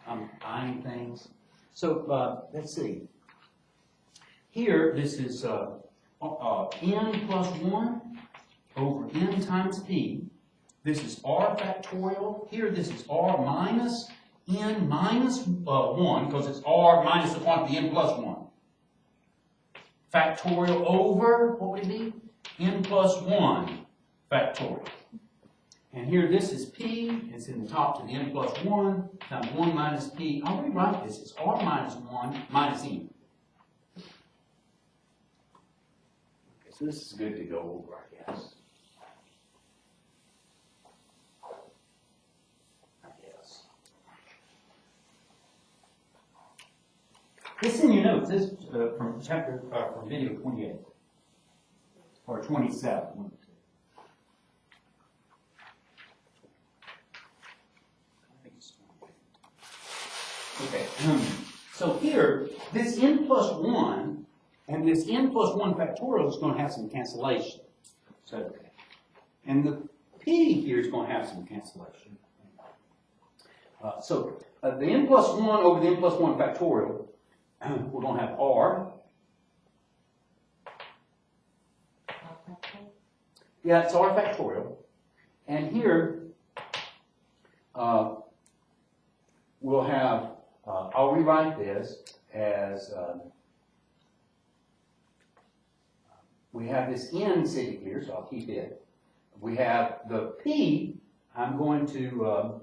combining things. So let's see. Here, this is n plus 1 over n times p. This is r factorial. Here, this is r minus n minus 1, because it's r minus the quantity n plus 1. Factorial over, what would it be? N plus 1 factorial. And here this is p, it's in the top to the n plus 1, times 1 minus p. I'll rewrite this, it's r minus 1 minus n. Okay, so this is good to go over, I guess. This in your notes. This is from from video 28 or 27. Okay. So here, this n plus 1 and this n plus 1 factorial is going to have some cancellation. So, and the p here is going to have some cancellation. So the n plus 1 over the n plus 1 factorial. We're going to have R. Yeah, it's R factorial. And here, we'll have, I'll rewrite this as, we have this n sitting here, so I'll keep it. We have the P, I'm going to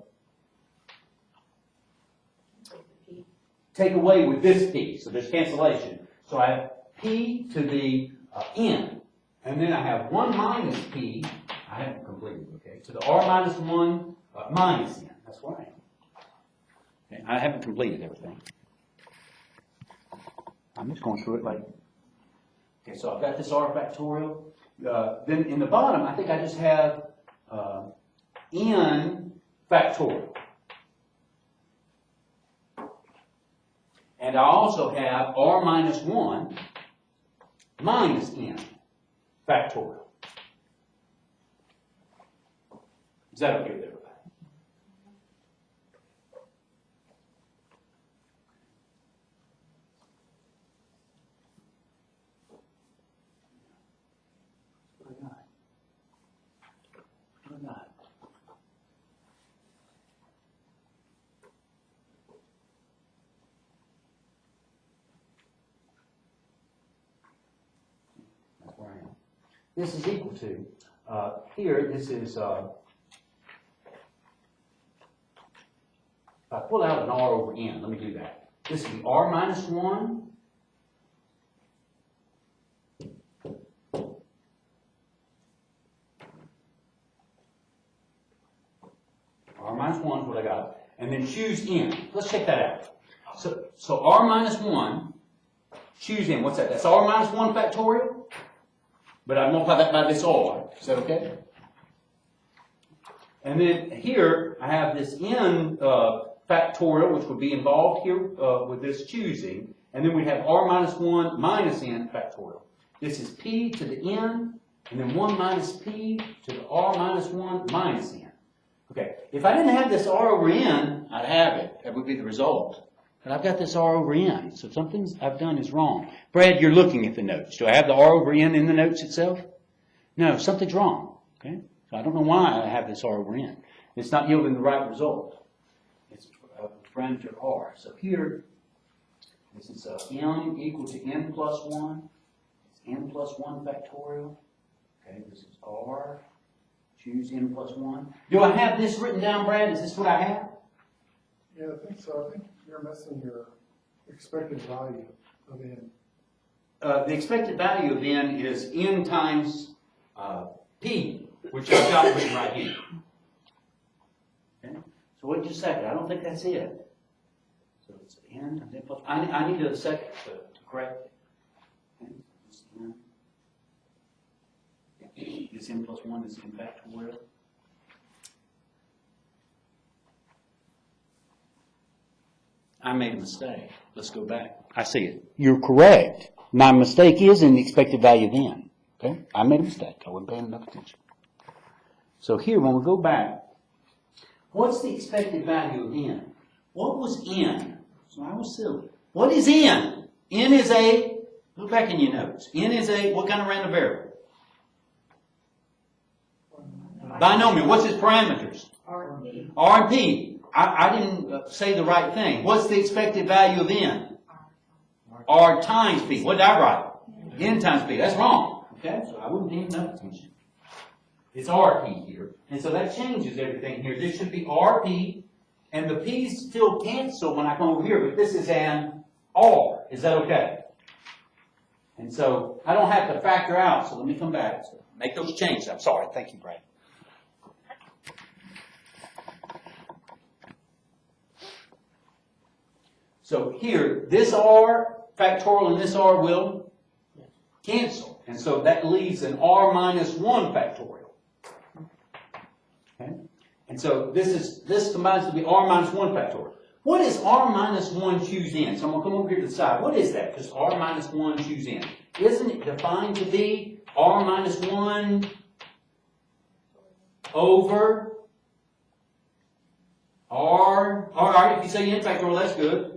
take away with this p, so there's cancellation. So I have p to the n, and then I have 1 minus p, I haven't completed, okay, to the r minus 1 minus n, that's what I am. Okay, I haven't completed everything. I'm just going through it like, okay, so I've got this r factorial. Then in the bottom, I think I just have n factorial. And I also have r minus 1 minus n factorial. Is that okay with everybody? What I got? What I got? this is equal to, here, this is, if I pull out an r over n, let me do that. This will be r minus 1 r minus 1 is what I got. And then choose n. Let's check that out. So r minus 1, choose n. What's that? That's r minus 1 factorial. But I multiply that by this r. Is that okay? And then here, I have this n factorial, which would be involved here with this choosing. And then we have r minus 1 minus n factorial. This is p to the n, and then 1 minus p to the r minus 1 minus n. Okay, if I didn't have this r over n, I'd have it. That would be the result. But I've got this r over n, so something I've done is wrong. Brad, you're looking at the notes. Do I have the r over n in the notes itself? No, something's wrong. Okay, so I don't know why I have this r over n. It's not yielding the right result. It's a parameter r. So here, this is m equal to n plus 1. It's n plus 1 factorial. Okay, this is r. Choose n plus 1. Do I have this written down, Brad? Is this what I have? Yeah, I think so. I think you're missing your expected value of n. The expected value of n is n times p, which I've got written right here. Okay? So wait just a second. I don't think that's it. So it's n times n plus. I need a second to correct it. Okay? This n plus 1 is in factorial. I made a mistake. Let's go back. I see it. You're correct. My mistake is in the expected value of n. Okay? I made a mistake. I wasn't paying enough attention. So here, when we go back, what's the expected value of n? What was n? So I was silly. What is n? N is a, look back in your notes. N is a, what kind of random variable? Binomial. What's its parameters? R and P. R and P. I didn't say the right thing. What's the expected value of n? R times P. What did I write? N times P. That's wrong. Okay? So I wouldn't pay enough attention. It's RP here. And so that changes everything here. This should be RP. And the P's still cancel when I come over here. But this is an R. Is that okay? And so I don't have to factor out. So let me come back. So make those changes. I'm sorry. Thank you, Brad. So here, this r factorial and this r will cancel. And so that leaves an r minus 1 factorial. Okay? And so this combines to be r minus 1 factorial. What is r minus 1 choose n? So I'm going to come over here to the side. What is that? Just r minus 1 choose n. Isn't it defined to be r minus 1 over r? All right, if you say n factorial, that's good.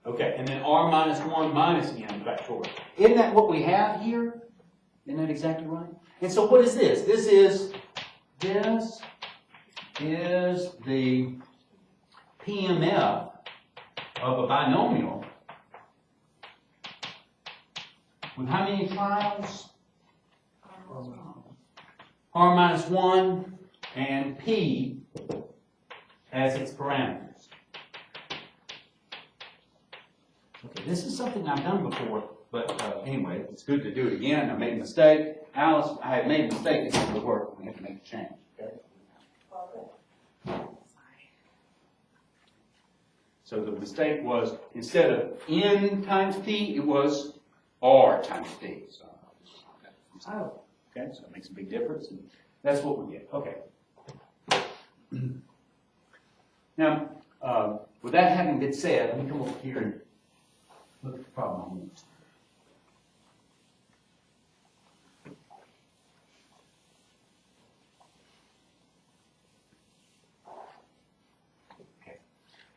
Okay, and then r minus 1 minus n factorial. Isn't that what we have here? Isn't that exactly right? And so what is this? This is the PMF of a binomial with how many trials? R minus 1 and P as its parameters. Okay, this is something I've done before, but anyway, it's good to do it again. I made a mistake. Alice, I had made a mistake. It didn't work. We have to make a change. Okay? So the mistake was, instead of n times p, it was r times p. So, okay, so it makes a big difference. And that's what we get. Okay. Now, with that having been said, let me come over here and look at the problem on this. Okay.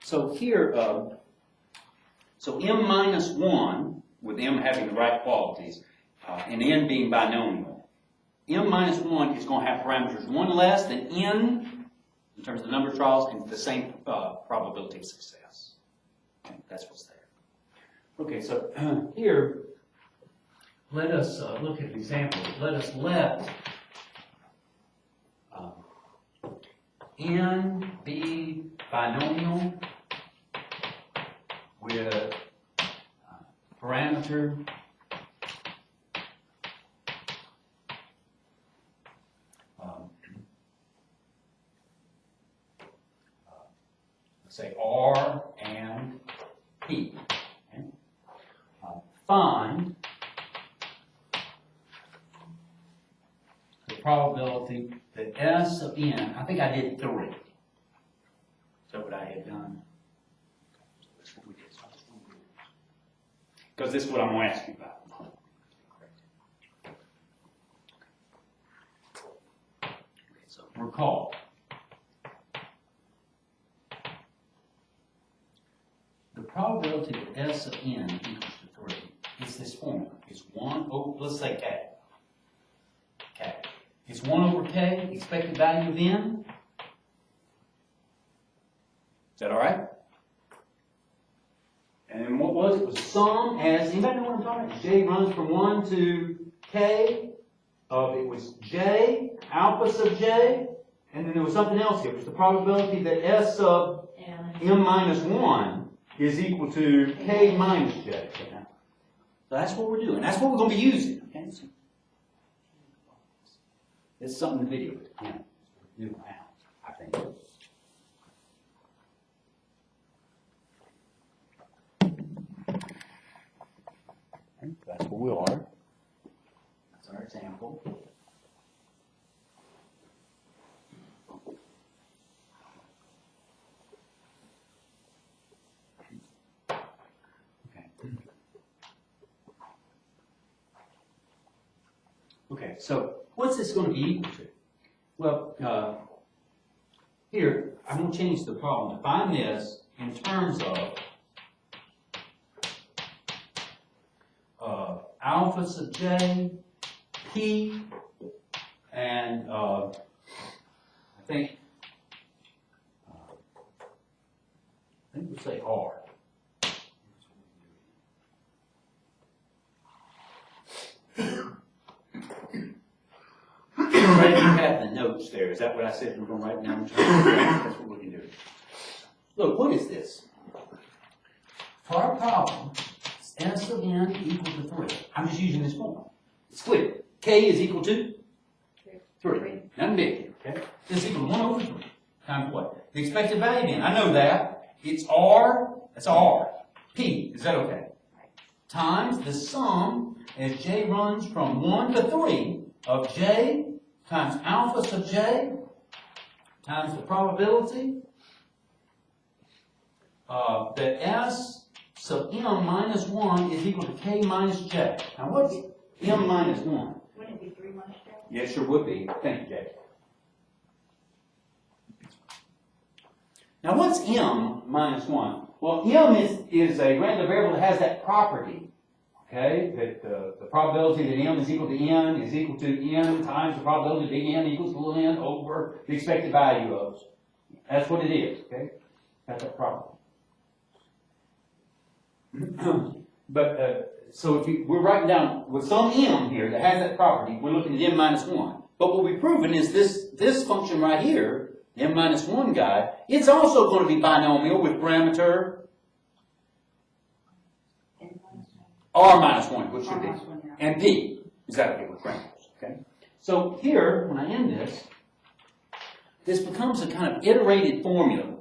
So here, so m minus 1, with m having the right qualities, and n being binomial, m minus 1 is going to have parameters 1 less than n in terms of the number of trials and the same probability of success. Okay, that's what's there. Okay, so here, let us look at an example. Let us let n be binomial with parameter let's say R and P. Okay? Find the probability that S of n, I think I did 3. Is that what I had done? That's what we did. Because this is what I'm going to ask you about. Okay, so recall. The probability that S of n equals to 3 is this formula. It's 1 over, let's say K. K. It's 1 over K, expected value of n. Is that all right? And then what was it? It was sum as, anybody know what I'm talking about? J runs from 1 to K of, it was J, alpha sub J, and then there was something else here. It was the probability that S sub m minus 1 is equal to K minus J. Okay, now, so that's what we're doing. That's what we're going to be using. Okay? So, it's something to video with. Yeah. New out, I think. Okay, that's where we are. That's our example. Okay, so what's this going to be equal to? Well, here, I'm going to change the problem. Define this in terms of alpha sub j, p, and I think we'll say r. You have the notes there. Is that what I said we're going to write down? That's what we can do. Look, what is this? For our problem, S of n equal to 3. I'm just using this form. It's clear. K is equal to 3. Nothing big. Okay? This is equal to 1 over 3 times what? The expected value of n. I know that. It's R. That's R. P. Is that okay? Times the sum as j runs from 1 to 3 of j times alpha sub j times the probability that S sub m minus 1 is equal to k minus j. Now what's m minus 1? Wouldn't it be 3 minus j? Yes, sure would be. Thank you, Jay. Now what's m minus 1? Well, m is a random variable that has that property. Okay, that the probability that m is equal to n is equal to n times the probability that n equals to n over the expected value of. That's what it is, okay? That's that property. But, so if we're writing down with some m here that has that property, we're looking at m minus 1. But what we've proven is this function right here, m minus 1 guy, it's also going to be binomial with parameter R minus 1, which should be, and P. Is that okay with parameters? Okay. So here, when I end this becomes a kind of iterated formula.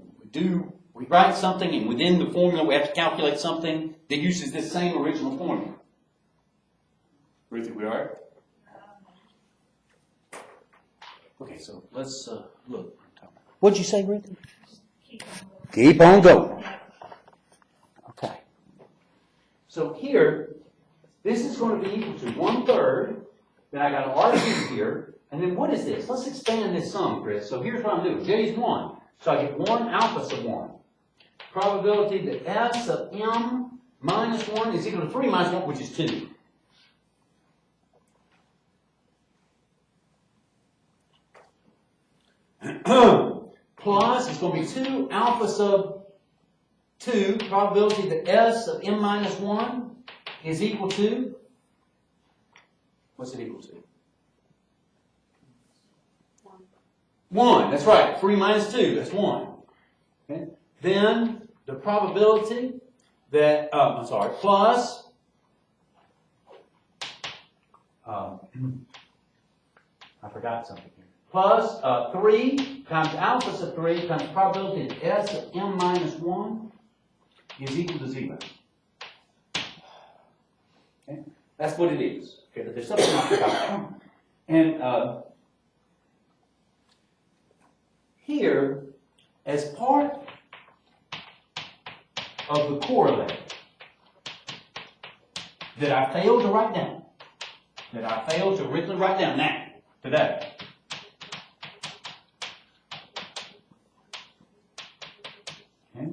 We write something, and within the formula we have to calculate something that uses this same original formula. Ruthie, we are? Okay, so let's look. What'd you say, Ruthie? Keep on going. Okay. So here, this is going to be equal to 1/3. Then I got an R2 here. And then what is this? Let's expand this sum, Chris. So here's what I'm doing. J is 1. So I get 1 alpha sub 1. Probability that S sub m minus 1 is equal to 3 minus 1, which is 2. Plus, it's going to be 2 alpha sub 2, probability that S of m minus 1 is equal to What's it equal to? 1, that's right. 3 minus 2, that's 1. Okay? Then the probability that, plus, I forgot something here. Plus 3 times alpha sub 3 times the probability that S of m minus 1 is equal to 0. Okay? That's what it is. Okay, but there's something I forgot. And here, as part of the correlate that I failed to write down, that I failed to originally write down now, today. Okay?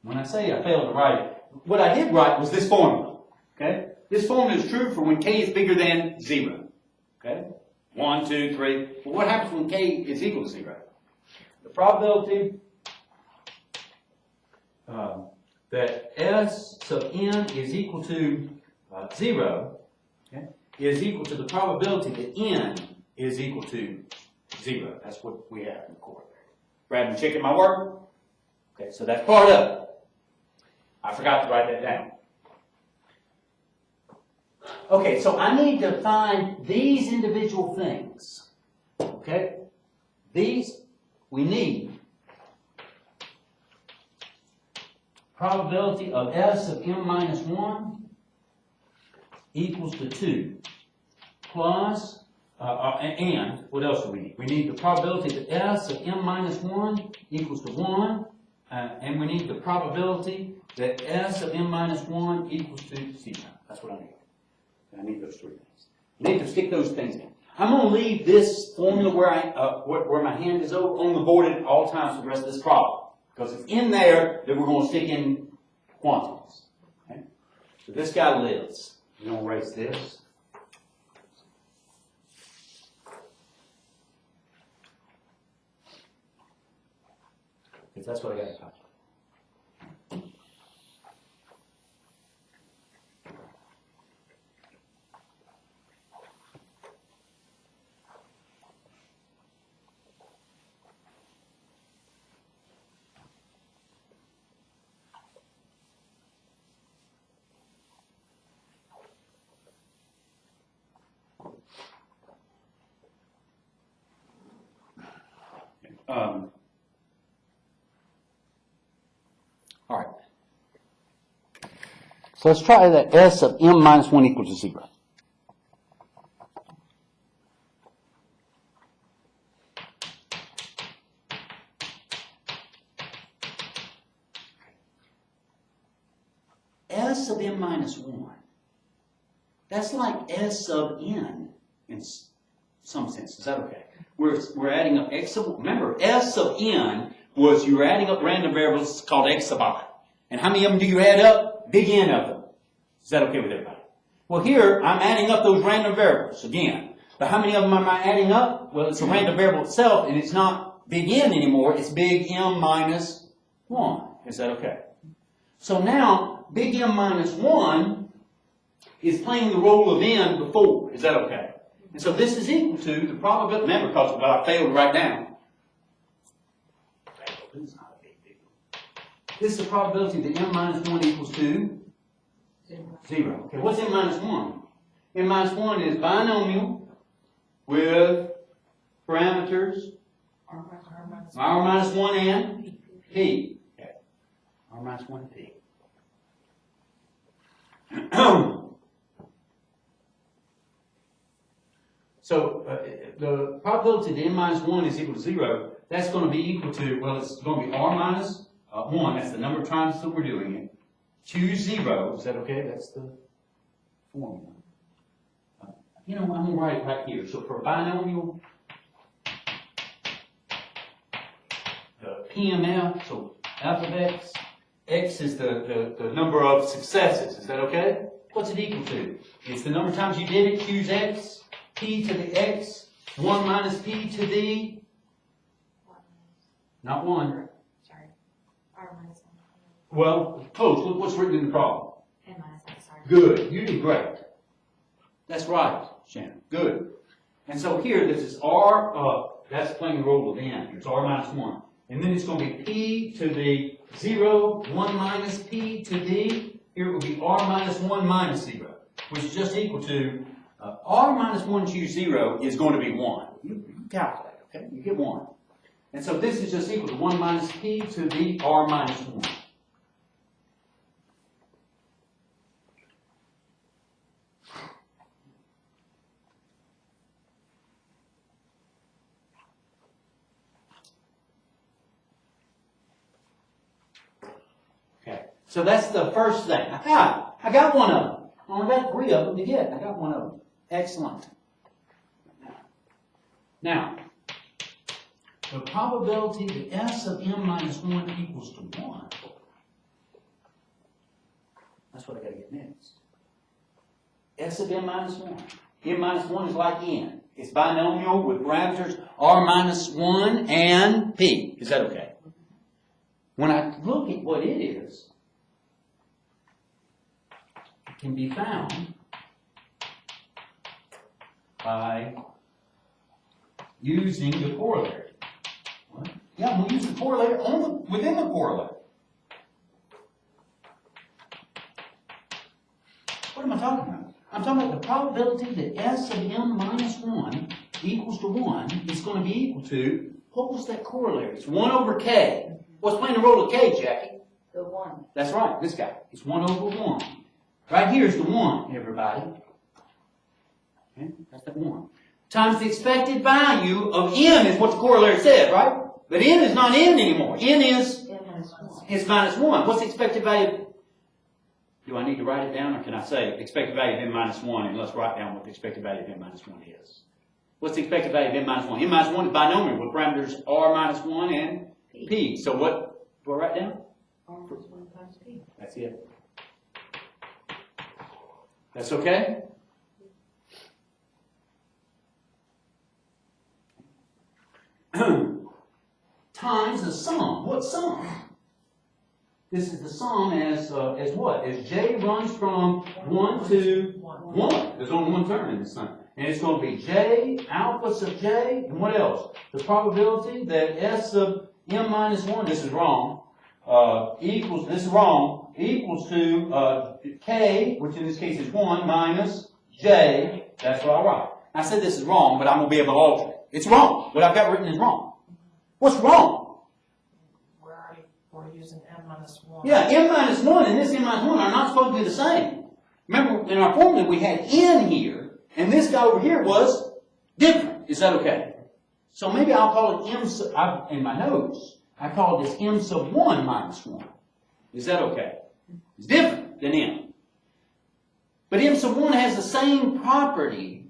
When I say I failed to write it, what I did write was this formula. Okay? This formula is true for when k is bigger than 0. Okay? 1, 2, 3. But what happens when k is equal to 0? The probability that S sub n is equal to 0, okay, is equal to the probability that n is equal to 0. That's what we have in the core. Brad, you checking my work? Okay, so that's part of it. I forgot to write that down. Okay, so I need to find these individual things. Okay? These we need. Probability of S of m minus 1 equals to 2. Plus, and, what else do we need? We need the probability that S of m minus 1 equals to 1. And we need the probability that S of m minus 1 equals to 0. That's what I need. I need those 3 things. I need to stick those things in. I'm going to leave this formula where my hand is on the board at all times for the rest of this problem. Because it's in there that we're going to stick in quantities. Okay? So this guy lives. We're going to erase this. Because that's what I got to type. All right. So let's try that S of m minus 1 equals to 0. S of m minus 1. That's like S of n in some sense. Is that okay? We're adding up x of, remember, S of n was you were adding up random variables called x sub I. And how many of them do you add up? Big N of them. Is that okay with everybody? Well, here, I'm adding up those random variables again. But how many of them am I adding up? Well, it's a random variable itself, and it's not big N anymore. It's big M minus 1. Is that okay? So now, big M minus 1 is playing the role of N before. Is that okay? And so this is equal to the probability, remember, because I failed to write down. This is the probability that m minus 1 equals to 0. Okay, what's m minus 1? M minus 1 is binomial with parameters r minus 1 and p. Okay. R minus 1 and p. So the probability that m minus 1 is equal to 0, that's going to be equal to, well, it's going to be r minus 1. That's the number of times that we're doing it. Choose 0. Is that okay? That's the formula. You know, I'm going to write it right here. So for a binomial, the PMF, so f of x, x is the number of successes. Is that okay? What's it equal to? It's the number of times you did it. Choose x. P to the x, 1 minus p to the, not 1. Sorry. R minus 1. Well, close. Look what's written in the problem. N minus 1, sorry. Good. You did great. That's right. Shannon. Good. And so here, this is R, that's playing the role of n. It's R minus 1. And then it's going to be p to the 0, 1 minus p to the, here it will be R minus 1 minus 0, which is just equal to, R minus 1 choose 0 is going to be 1. You calculate, okay? You get 1. And so this is just equal to 1 minus p to the R minus 1. Okay, so that's the first thing. I got one of them. I only got 3 of them to get. I got one of them. Excellent. Now, the probability that S of m minus 1 equals to 1. That's what I got to get next. S of m minus 1. M minus 1 is like n. It's binomial with parameters r minus 1 and p. Is that okay? When I look at what it is, it can be found by using the corollary. What? Yeah, I'm going to use the corollary within the corollary. What am I talking about? I'm talking about the probability that S of m minus 1 equals to 1 is going to be equal to, what was that corollary? It's 1 over k. What's playing the role of k, Jackie? The 1. That's right, this guy. It's 1 over 1. Right here is the 1, everybody. Okay, that's the 1. Times the expected value of n is what the corollary said, right? But n is not n anymore. N is it's minus 1. What's the expected value? Do I need to write it down, or can I say expected value of n minus 1, and let's write down what the expected value of n minus 1 is? What's the expected value of n minus 1? n minus 1 is binomial with parameters r minus 1 and p. So what do I write down? R minus 1 times p. That's it. That's okay? Times the sum. What sum? This is the sum as what? As j runs from 1 to 1. There's only one term in this sum. And it's going to be j, alpha sub j, and what else? The probability that s of m minus 1, this is wrong, equals, this is wrong, equals to k, which in this case is 1, minus j. That's what I write. I said this is wrong, but I'm going to be able to alter it. It's wrong. What I've got written is wrong. What's wrong? We're using m minus 1. Yeah, m minus 1 and this m minus 1 are not supposed to be the same. Remember, in our formula we had n here, and this guy over here was different. Is that okay? So maybe I'll call it m sub, in my notes, I call this m sub 1 minus 1. Is that okay? It's different than m. But m sub 1 has the same property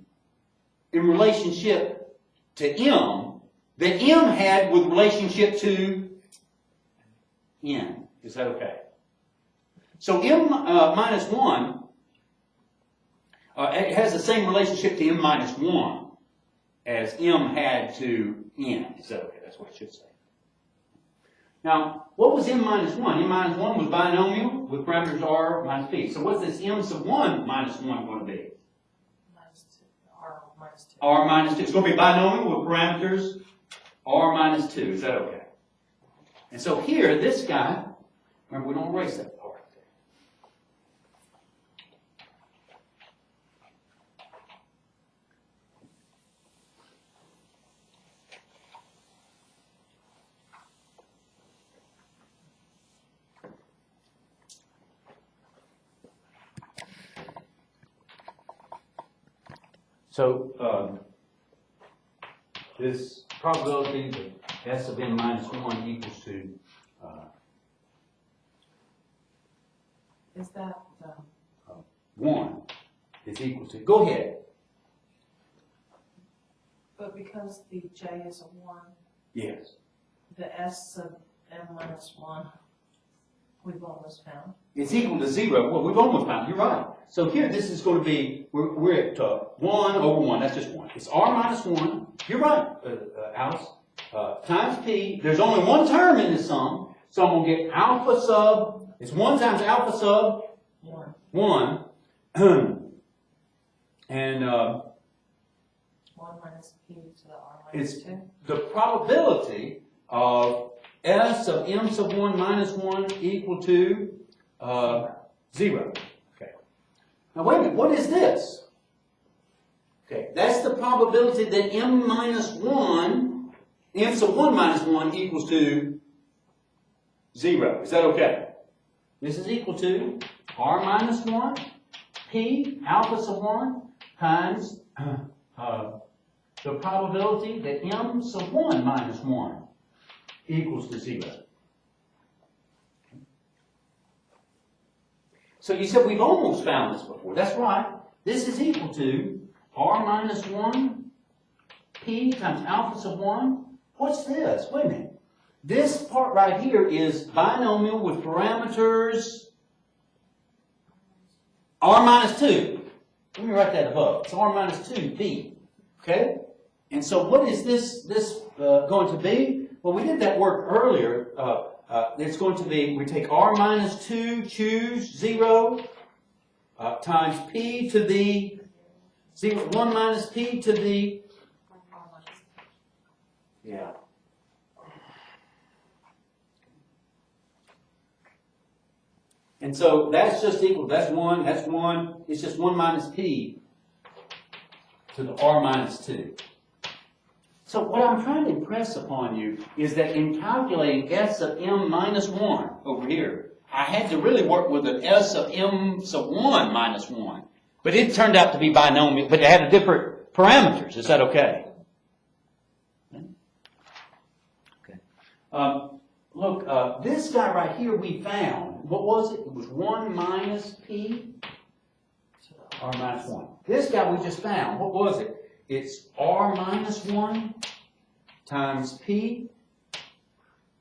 in relationship to m that m had with relationship to n. Is that okay? So m minus 1, it has the same relationship to m minus 1 as m had to n. Is that okay? That's what I should say. Now, what was m minus 1? m minus 1 was binomial with parameters r minus p. So what's this m sub 1 minus 1 going to be? Minus 2. R minus 2. R minus 2. It's going to be binomial with parameters r minus 2. Is that okay? And so here, this guy, remember we don't erase that part. So, this probability that S of n minus 1 equals to, Is that 1 is equal to, go ahead. but because the j is a 1, Yes. the s of m minus 1, we've almost found. It's equal to 0. Well, we've almost found it. You're right. So here, this is going to be, we're at 1 over 1. That's just 1. It's r minus 1. You're right, Alice. Times p. There's only one term in this sum. So I'm going to get alpha sub, it's 1 times alpha sub 1. And 1 minus p to the r It's minus 2. the probability of s of m sub 1 minus 1 equal to 0. Okay. Now wait a minute, what is this? Okay, that's the probability that m minus 1, m sub 1 minus 1 equals to 0. Is that okay? This is equal to r minus 1, p, alpha sub 1, times the probability that m sub 1 minus 1 equals to 0. So you said we've almost found this before. That's right. This is equal to r minus 1 p times alpha sub 1. What's this? Wait a minute. This part right here is binomial with parameters r minus 2. Let me write that above. It's r minus 2p. Okay? And so what is this going to be? Well, we did that work earlier. It's going to be, we take r minus 2, choose 0, times p to the 0, 1 minus p to the, yeah. And so that's just equal, that's 1, it's just 1 minus p to the r minus 2. So what I'm trying to impress upon you is that in calculating s of m minus 1 over here, I had to really work with an s of m sub 1 minus 1. But it turned out to be binomial, but it had different parameters. Is that okay? Okay. Look, this guy right here we found, what was it? It was 1 minus p r minus 1. This guy we just found, what was it? It's r minus 1 times p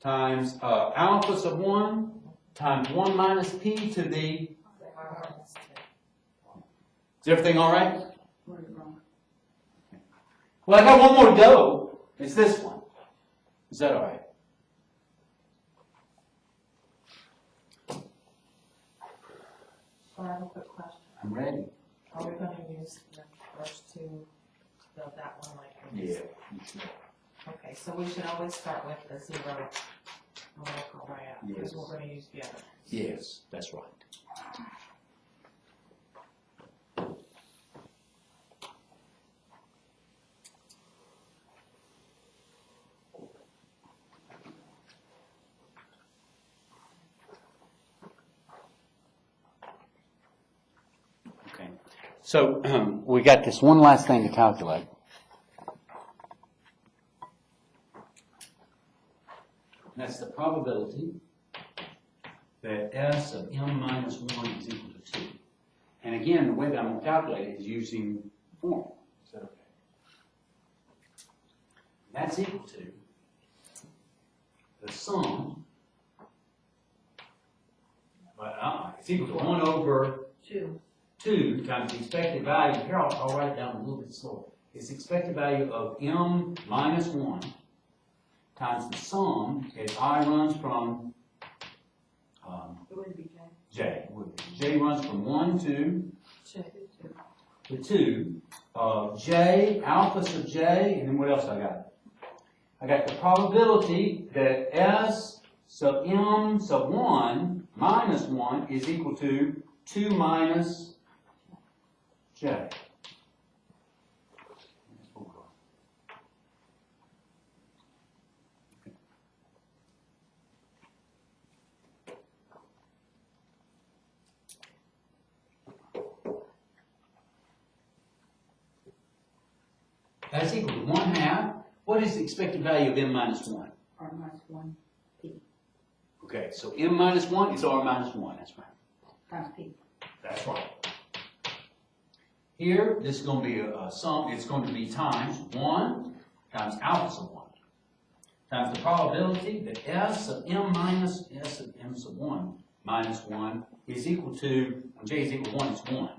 times alpha sub 1 times 1 minus p to the... Is everything all right? Well, I got one more to go. It's this one. Is that all right? So I have a quick question. I'm ready. Are we going to use the first two to build that one like Yeah. this? Okay, so we should always start with the 0 and work our way out, because Yes. we're going to use the other. Yes, that's right. Okay. So we got this one last thing to calculate. That's the probability that s of m minus 1 is equal to 2. And again, the way that I'm going to calculate it is using formula. Is that okay? That's equal to the sum, but it's equal to 1 over 2 times the expected value. Here, I'll write it down a little bit slower. It's the expected value of m minus 1 times the sum as I runs from J. J runs from 1 to 2 of J, alpha sub J, and then what else I got? I got the probability that S sub M sub 1 minus 1 is equal to 2 minus J. That's equal to 1/2. What is the expected value of m minus 1? R minus 1 p Okay, so m minus 1 is r minus 1. That's right. times p. That's right. Here, this is going to be a sum. It's going to be times 1 times alpha sub 1 times the probability that s of m minus s of m sub 1 minus 1 is equal to, when j is equal to 1, it's 1.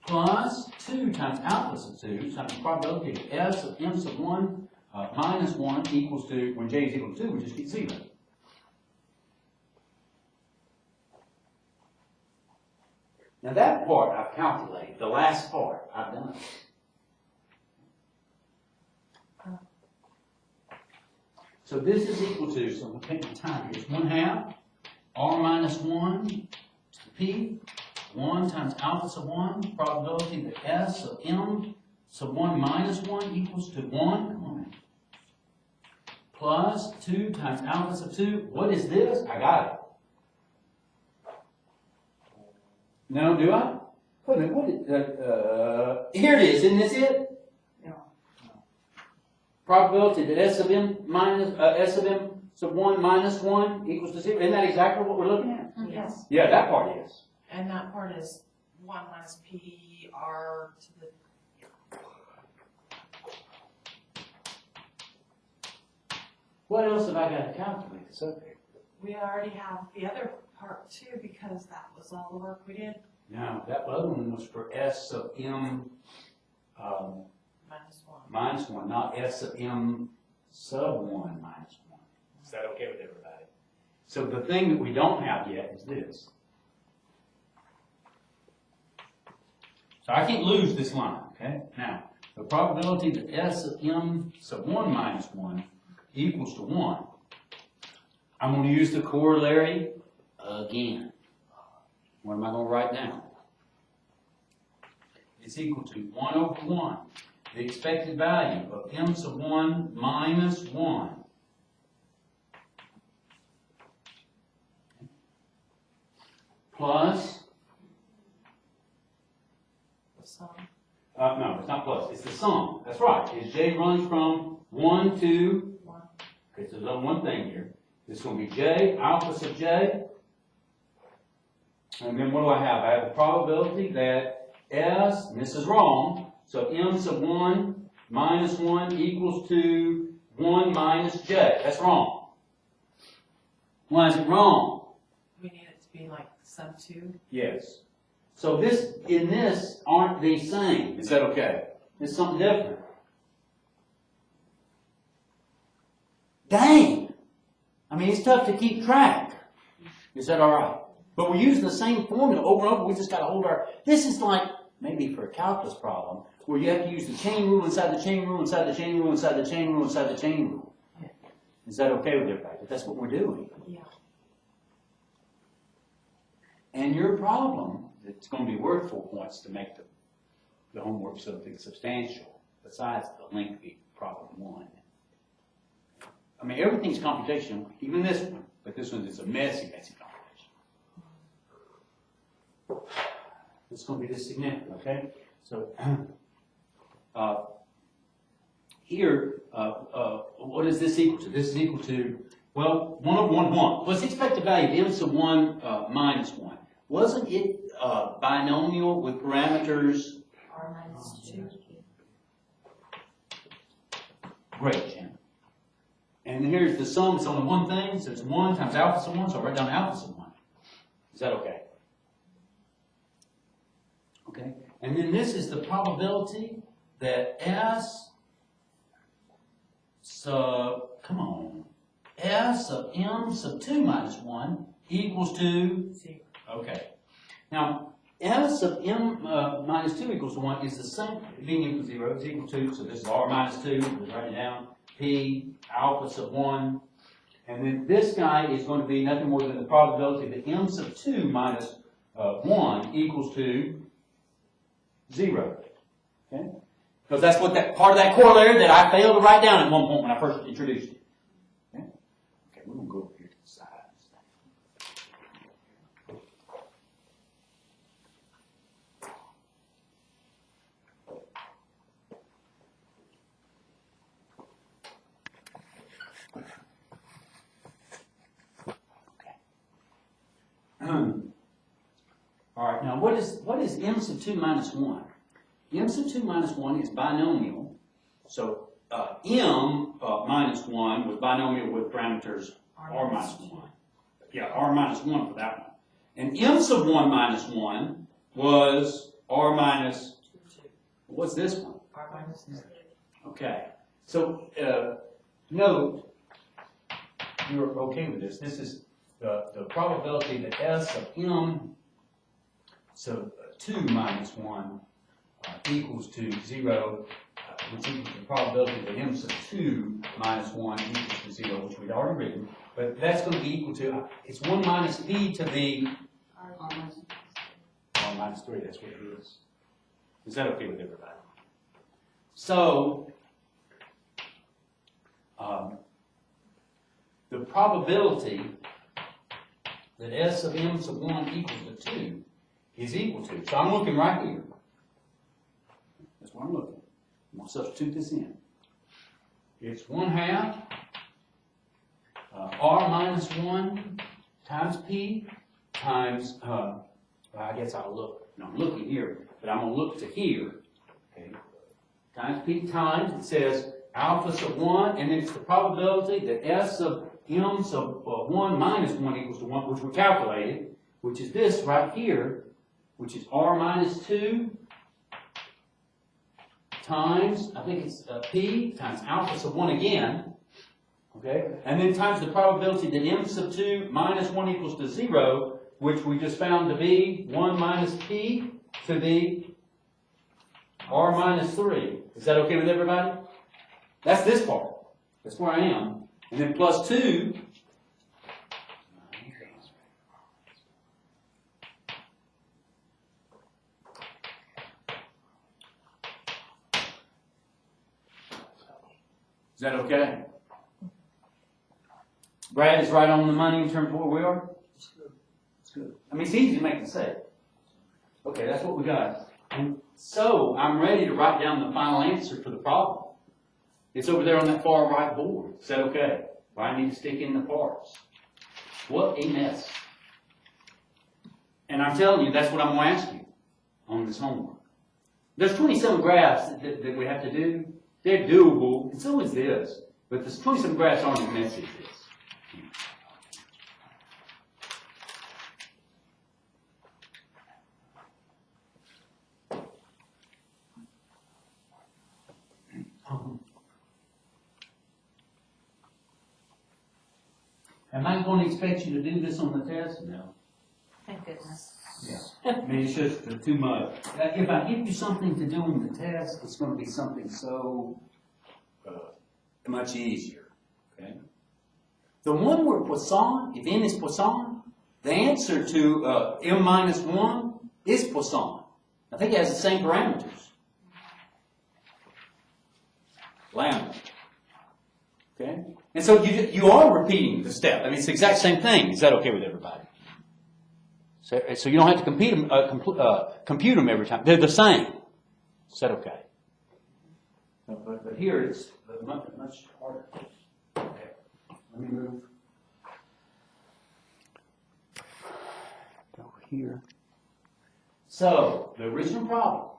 Plus 2 times alpha sub 2 times the probability that s of m sub 1 minus 1 equals to, when j is equal to 2, we just get 0. Now that part I've calculated. The last part I've done. So this is equal to, so we'll take the time here, it's 1/2 r minus 1 to the p, 1 times alpha sub 1, probability that s of m sub 1 minus 1 equals to 1, come on, plus 2 times alpha sub 2. What is this? I got it. No, do I? Wait a minute, what is, here it is, isn't this it? Yeah. Probability that s of m minus, s of m sub 1 minus 1 equals to 0. Isn't that exactly what we're looking at? Yes. Yeah, that part is. And that part is 1 minus p r to the, What else have I got to calculate this up here? we already have the other part too, because that was all the work we did, No, that other one was for s of m minus 1. minus 1, not s of m sub 1 minus 1. Is that okay with everybody? So the thing that we don't have yet is this. So I can't lose this line, okay? Now, the probability that s of m sub 1 minus 1 equals to 1. I'm going to use the corollary again. What am I going to write down? It's equal to 1 over 1. The expected value of m sub 1 minus 1. Plus, The sum. no, it's not plus, it's the sum. That's right. Is j runs from 1 to 1. okay, so there's only one thing here. It's going to be j, alpha sub j. And then what do I have? I have the probability that s, and this is wrong, so m sub 1 minus 1 equals to 1 minus j. That's wrong. Why is it wrong? We need it to be like sub 2. Yes. So this, in this, aren't the same. Is that okay? It's something different. Dang! I mean, it's tough to keep track. Is that all right? But we're using the same formula over and over. We just got to hold our... This is like, maybe for a calculus problem, where you have to use the chain rule inside the chain rule, inside the chain rule, inside the chain rule, inside the chain rule. Is that okay with everybody? But that's what we're doing. Yeah. And your problem, it's going to be worth 4 points to make the homework something substantial, besides the lengthy problem 1. I mean, everything's computational, even this one, but this one is a messy computation. It's going to be this significant, okay? So, here, what is this equal to? This is equal to, well, 1 over 1, 1. What's the expected value of m sub 1 minus 1? Wasn't it binomial with parameters? R minus 2. Great, Jim. And here's the sum. It's only one thing, so it's 1 times alpha sub 1, so I'll write down alpha sub 1. Is that okay? Okay. And then this is the probability that s sub, come on, s of m sub 2 minus 1 equals to 0. Okay. Now, s of m minus 2 equals to 1 is the same, being equal to 0 is equal to, so this is r minus 2, we'll write it down, p, alpha sub 1, and then this guy is going to be nothing more than the probability that m sub 2 minus 1 equals to 0. Okay? Because that's what that part of that corollary that I failed to write down at one point when I first introduced it. Okay? Okay, we're going to go over here to the side. All right, now what is m sub 2 minus 1? M sub 2 minus 1 is binomial. So m minus 1 was binomial with parameters r minus 1. Yeah, r minus 1 for that one. And m sub 1 minus 1 was r minus, what's this one? R minus 2. Okay. So note, you're okay with this. This is the probability that s of m sub 2 minus 1 equals to 0 which equals the probability that m sub 2 minus 1 equals to 0, which we'd already written. But that's going to be equal to, it's 1 minus p to the 1 minus 3, that's what it is. Is that okay with everybody? So, the probability that s of m sub 1 equals to 2 is equal to, so I'm looking right here. That's what I'm looking at. I'm going to substitute this in. It's 1/2 r minus 1 times p times, well, I guess I'll look, no, I'm looking here, but I'm going to look to here, okay, times p times, it says alpha sub 1, and then it's the probability that s of m sub 1 minus 1 equals to 1, which we calculated, which is this right here, which is r minus 2 times, I think it's p times alpha sub 1 again, okay, and then times the probability that m sub 2 minus 1 equals to 0, which we just found to be 1 minus p to the r minus 3. Is that okay with everybody? That's this part. That's where I am. And then plus 2. Is that okay? Brad is right on the money in terms of where we are? It's good. It's good. I mean, it's easy to make a mistake. Okay, that's what we got. And so, I'm ready to write down the final answer for the problem. It's over there on that far right board. Is that okay? Where I need to stick in the parts. What a mess. And I'm telling you, that's what I'm going to ask you on this homework. There's 27 graphs that we have to do. They're doable. It's always this. But the 27 graphs aren't as messy as this. Am I going to expect you to do this on the test? No. Thank goodness. Yeah. I mean, it's just too much. If I give you something to do on the test, it's going to be something so much easier. Okay. The one where Poisson, if n is Poisson, the answer to m minus 1 is Poisson. I think it has the same parameters. Lambda. Okay? And so you are repeating the step. I mean, it's the exact same thing. Is that okay with everybody? So you don't have to compute them every time. They're the same. Is that okay? But here it's much harder. Okay. Let me move over here. So, the original problem.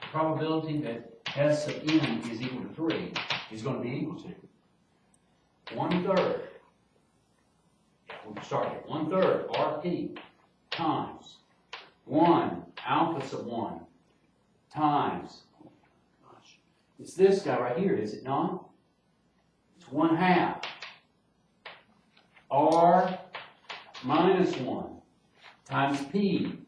Probability that s of n is equal to 3 is going to be equal to 1/3. We'll start at 1/3 RP times 1 alpha sub 1 times, oh gosh, it's this guy right here, is it not? It's 1/2 R minus 1 times P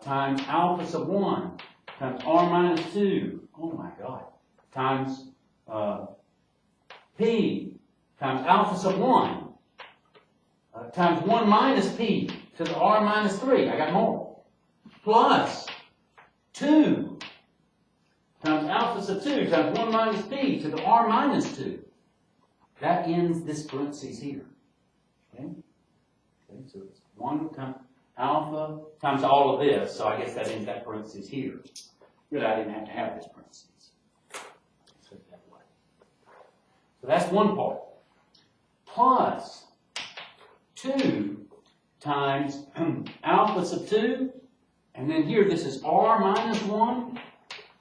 times alpha sub 1 times R minus 2, oh my God, times P times alpha sub 1 times 1 minus P to the R minus 3, I got more, plus 2 times alpha sub 2 times 1 minus P to the R minus 2. That ends this parentheses here. Okay? Okay, so it's 1 times alpha times all of this, so I guess that ends that parentheses here. Really, I didn't have to have this parentheses. So that's one part. Plus 2 times alpha sub 2, and then here this is R minus 1,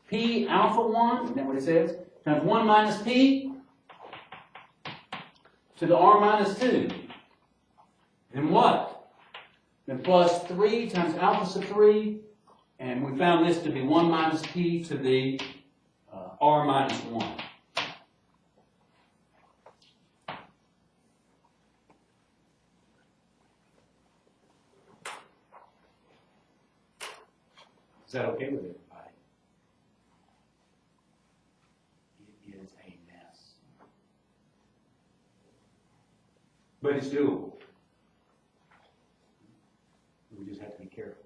P alpha 1, isn't that what it says? Times 1 minus P to the R minus 2. Then what? Then plus 3 times alpha sub 3, and we found this to be 1 minus P to the R minus 1. Is that okay with everybody? But it's doable. We just have to be careful.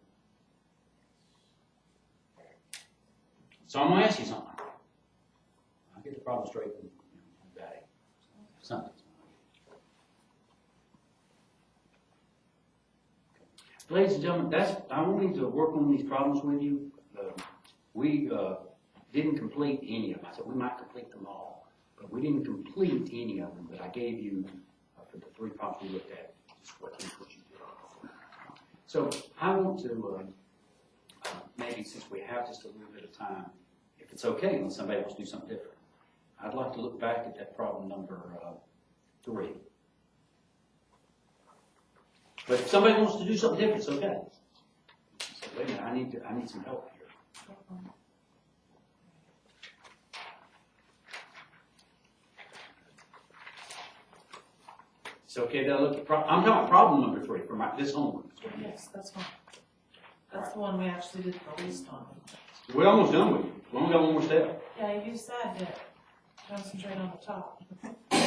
So I'm gonna ask you something. I'll get the problem straight from that. Something. Ladies and gentlemen, I wanted to work on these problems with you. We didn't complete any of them. I said we might complete them all, but we didn't complete any of them that I gave you for the 3 problems we looked at. Just what you did. So I want to maybe, since we have just a little bit of time, if it's okay, when somebody wants to do something different, I'd like to look back at that problem number 3. But if somebody wants to do something different, it's okay. So wait a minute, I need some help here. It's okay that I look at I'm talking problem number 3 for this homework. Yes, that's fine. That's the one we actually did the least on. We're almost done with it. We only got one more step. Yeah, you said that concentrate on the top. I think I do.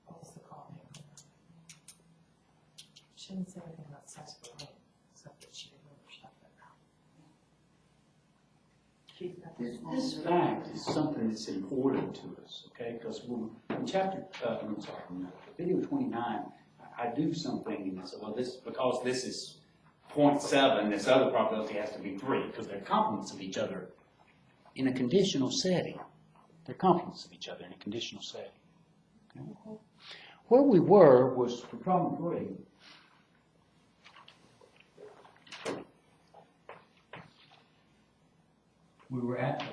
What's the call name? She didn't say anything about sex, except that she didn't overstep that now. This fact is something that's important to us, okay? Because in chapter, I'm sorry, in video 29, I do something and I say, well, because this is 0.7, this other probability has to be 3, because they're complements of each other in a conditional setting. They're complements of each other in a conditional setting. Okay? Where we were was for problem 3. We were at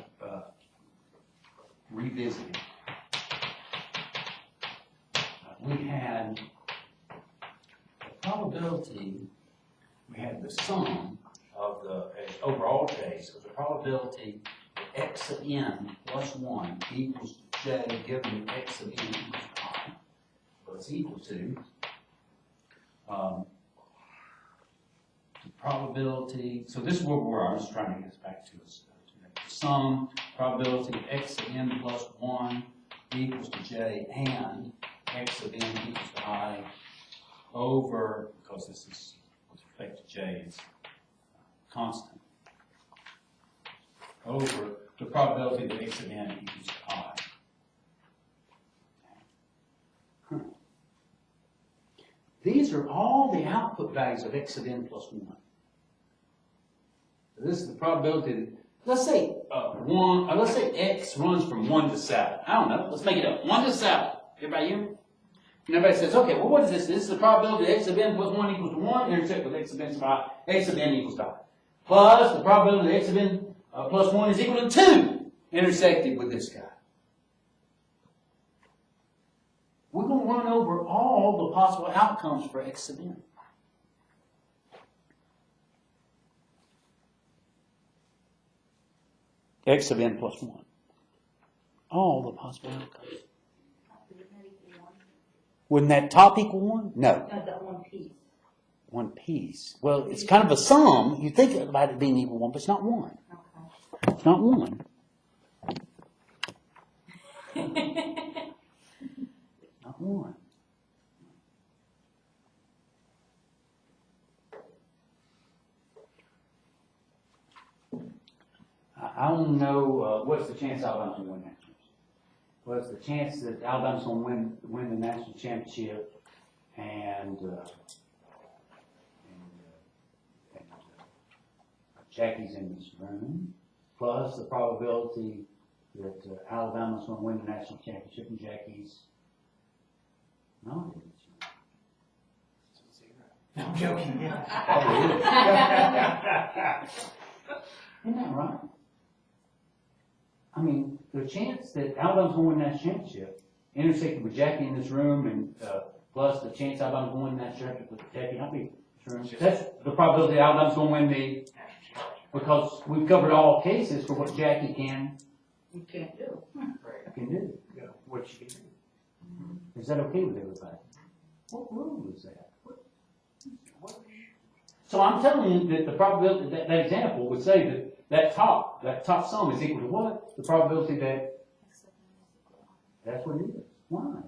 revisiting. We had the probability, we had the sum of the overall case of the probability that x of n plus 1 equals to j given x of n equals I. Well, it's equal to the probability, so this is where we were. I was trying to get us back to us. Sum probability of x of n plus 1 equals to j and x of n equals to I over, because this is with respect to j is constant, over the probability that x of n equals to I. These are all the output values of x of n plus 1. So this is the probability that, let's say let's say x runs from 1 to 7. I don't know. Let's make it up. 1 to 7. Everybody hear me? And everybody says, okay, well, what is this? This is the probability that x of n plus 1 equals to 1 intersect with x of n plus x of n equals to I. Plus the probability that x of n plus 1 is equal to 2 intersected with this guy. We're going to run over all the possible outcomes for x of n. X of n plus 1. All the possible outcomes. Wouldn't that top equal 1? No. That one piece. One piece. Well, it's kind of a sum. You think about it being equal 1, but it's not 1. Okay. It's not 1. Not 1. I want to know what's the chance Alabama's going to win that championship? What's the chance that Alabama's going to win the national championship and Jackie's in this room, plus the probability that Alabama's going to win the national championship and Jackie's not in this room. No, I'm joking. Isn't that right? I mean, the chance that Alabama's going to win that championship intersected with Jackie in this room, and, plus the chance I'm going in that direction with Jackie, that's the probability Alabama's gonna win me, because we've covered all cases for what Jackie can You can't do. do, what she can do. Is that okay with everybody? What rule is that? So I'm telling you that the probability, that example would say that top sum is equal to what? The probability that's what it is. Why?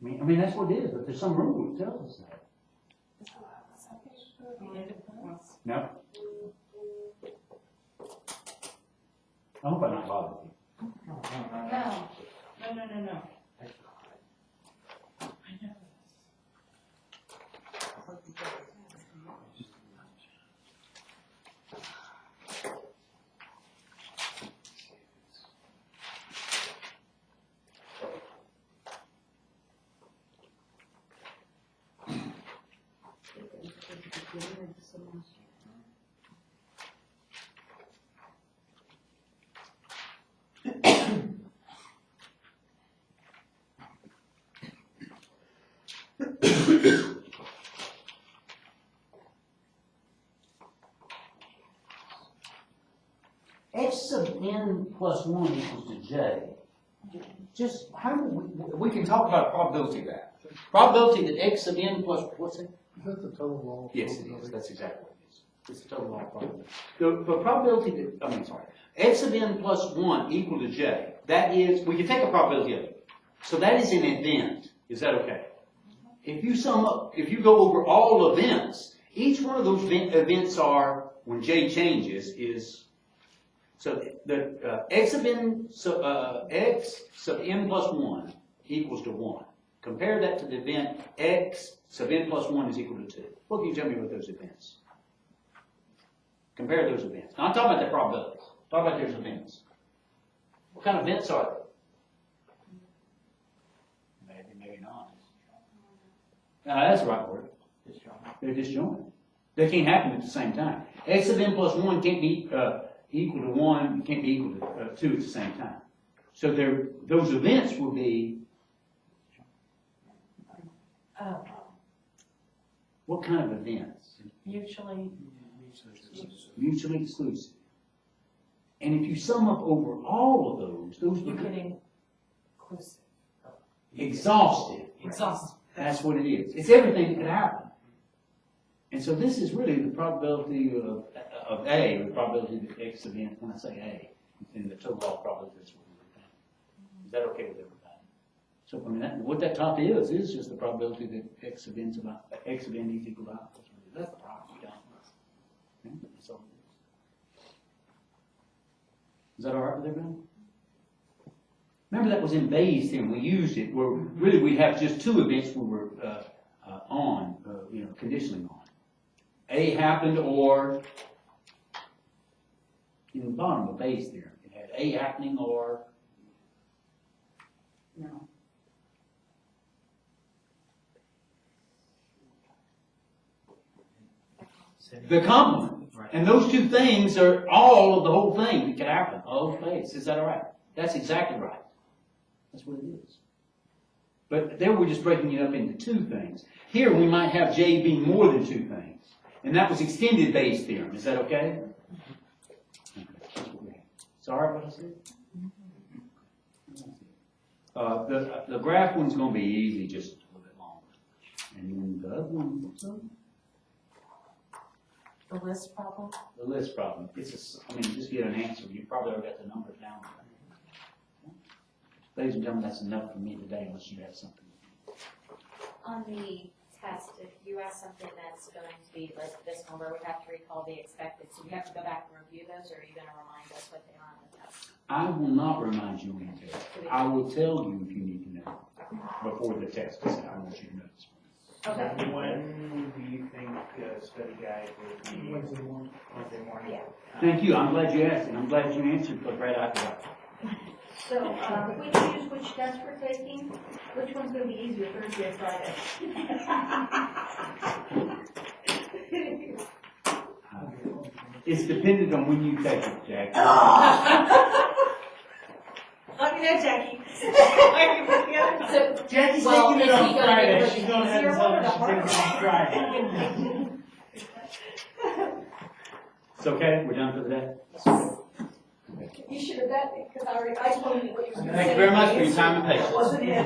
I mean, that's what it is, but there's some rule that tells us that. No? I hope I'm not bothering you. No. X sub n plus 1 equals to j. Just how do we can talk about probability of that. Probability that x sub n plus, what's it? Is that the total law? Yes, it is. That's exactly what it is. It's the total law of probability. The probability that, x sub n plus 1 equal to j, that is, we can take a probability of it. So that is an event. Is that okay? If you sum up, if you go over all events, each one of those events are, when j changes, is, so the x sub n plus 1 equals to 1. Compare that to the event x sub n plus 1 is equal to 2. What can you tell me about those events? Compare those events. Now, I'm talking about the probabilities. Talk about those events. What kind of events are they? Maybe not. That's the right word. They're disjoint. They can't happen at the same time. X sub n plus 1 can't be equal to 1, can't be equal to 2 at the same time. So those events will be, what kind of events? Mutually exclusive. And if you sum up over all of those you become can inclusive. exhaustive. Exhaustive. That's what it is. It's everything that could happen. And so this is really the probability of A, the probability that X sub n, when I say A, in the total law probability, that's what we're looking at. Is that okay with everybody? So, I mean, what that top is just the probability that X sub n is equal to I. That's the problem. We don't. Okay? That's all it is that all right with everybody? Remember that was in Bayes' theorem. We used it where really we have just two events where we're conditioning on. A happened, or in the bottom of Bayes' theorem, it had A happening or No. the complement. Right. And those two things are all of the whole thing that can happen. All Bayes. Is that all right? That's exactly right. That's what it is. But there we're just breaking it up into two things. Here we might have J being more than two things. And that was extended Bayes' theorem. Is that okay? It's all right what I said? The graph one's going to be easy, just a little bit longer. And then the other one, what's up? The list problem? The list problem. Just get an answer. You probably already got the numbers down. Ladies and gentlemen, that's enough for me today, unless you have something. On the test, if you ask something that's going to be like this number, we have to recall the expected. So we have to go back and review those, or are you going to remind us what they are on the test? I will not remind you on the test. I will tell you if you need to know before the test. I want you to know this. Okay. When do you think study guide will be? Wednesday morning. Wednesday morning? Yeah. Thank you. I'm glad you asked, and I'm glad you answered, because right I forgot. So, if we choose which test we're taking, which one's gonna be easier, Thursday or Friday? It's dependent on when you take it, Jackie. Let me know, Jackie. So, Jackie's Well, taking it is on he gonna Friday, be she's gonna have easier to one or tell me the she's taking it on Friday. It's okay, we're done for the day? You should have done it, because I told you what you were gonna say. Thank you very much for your time and patience. Wasn't it?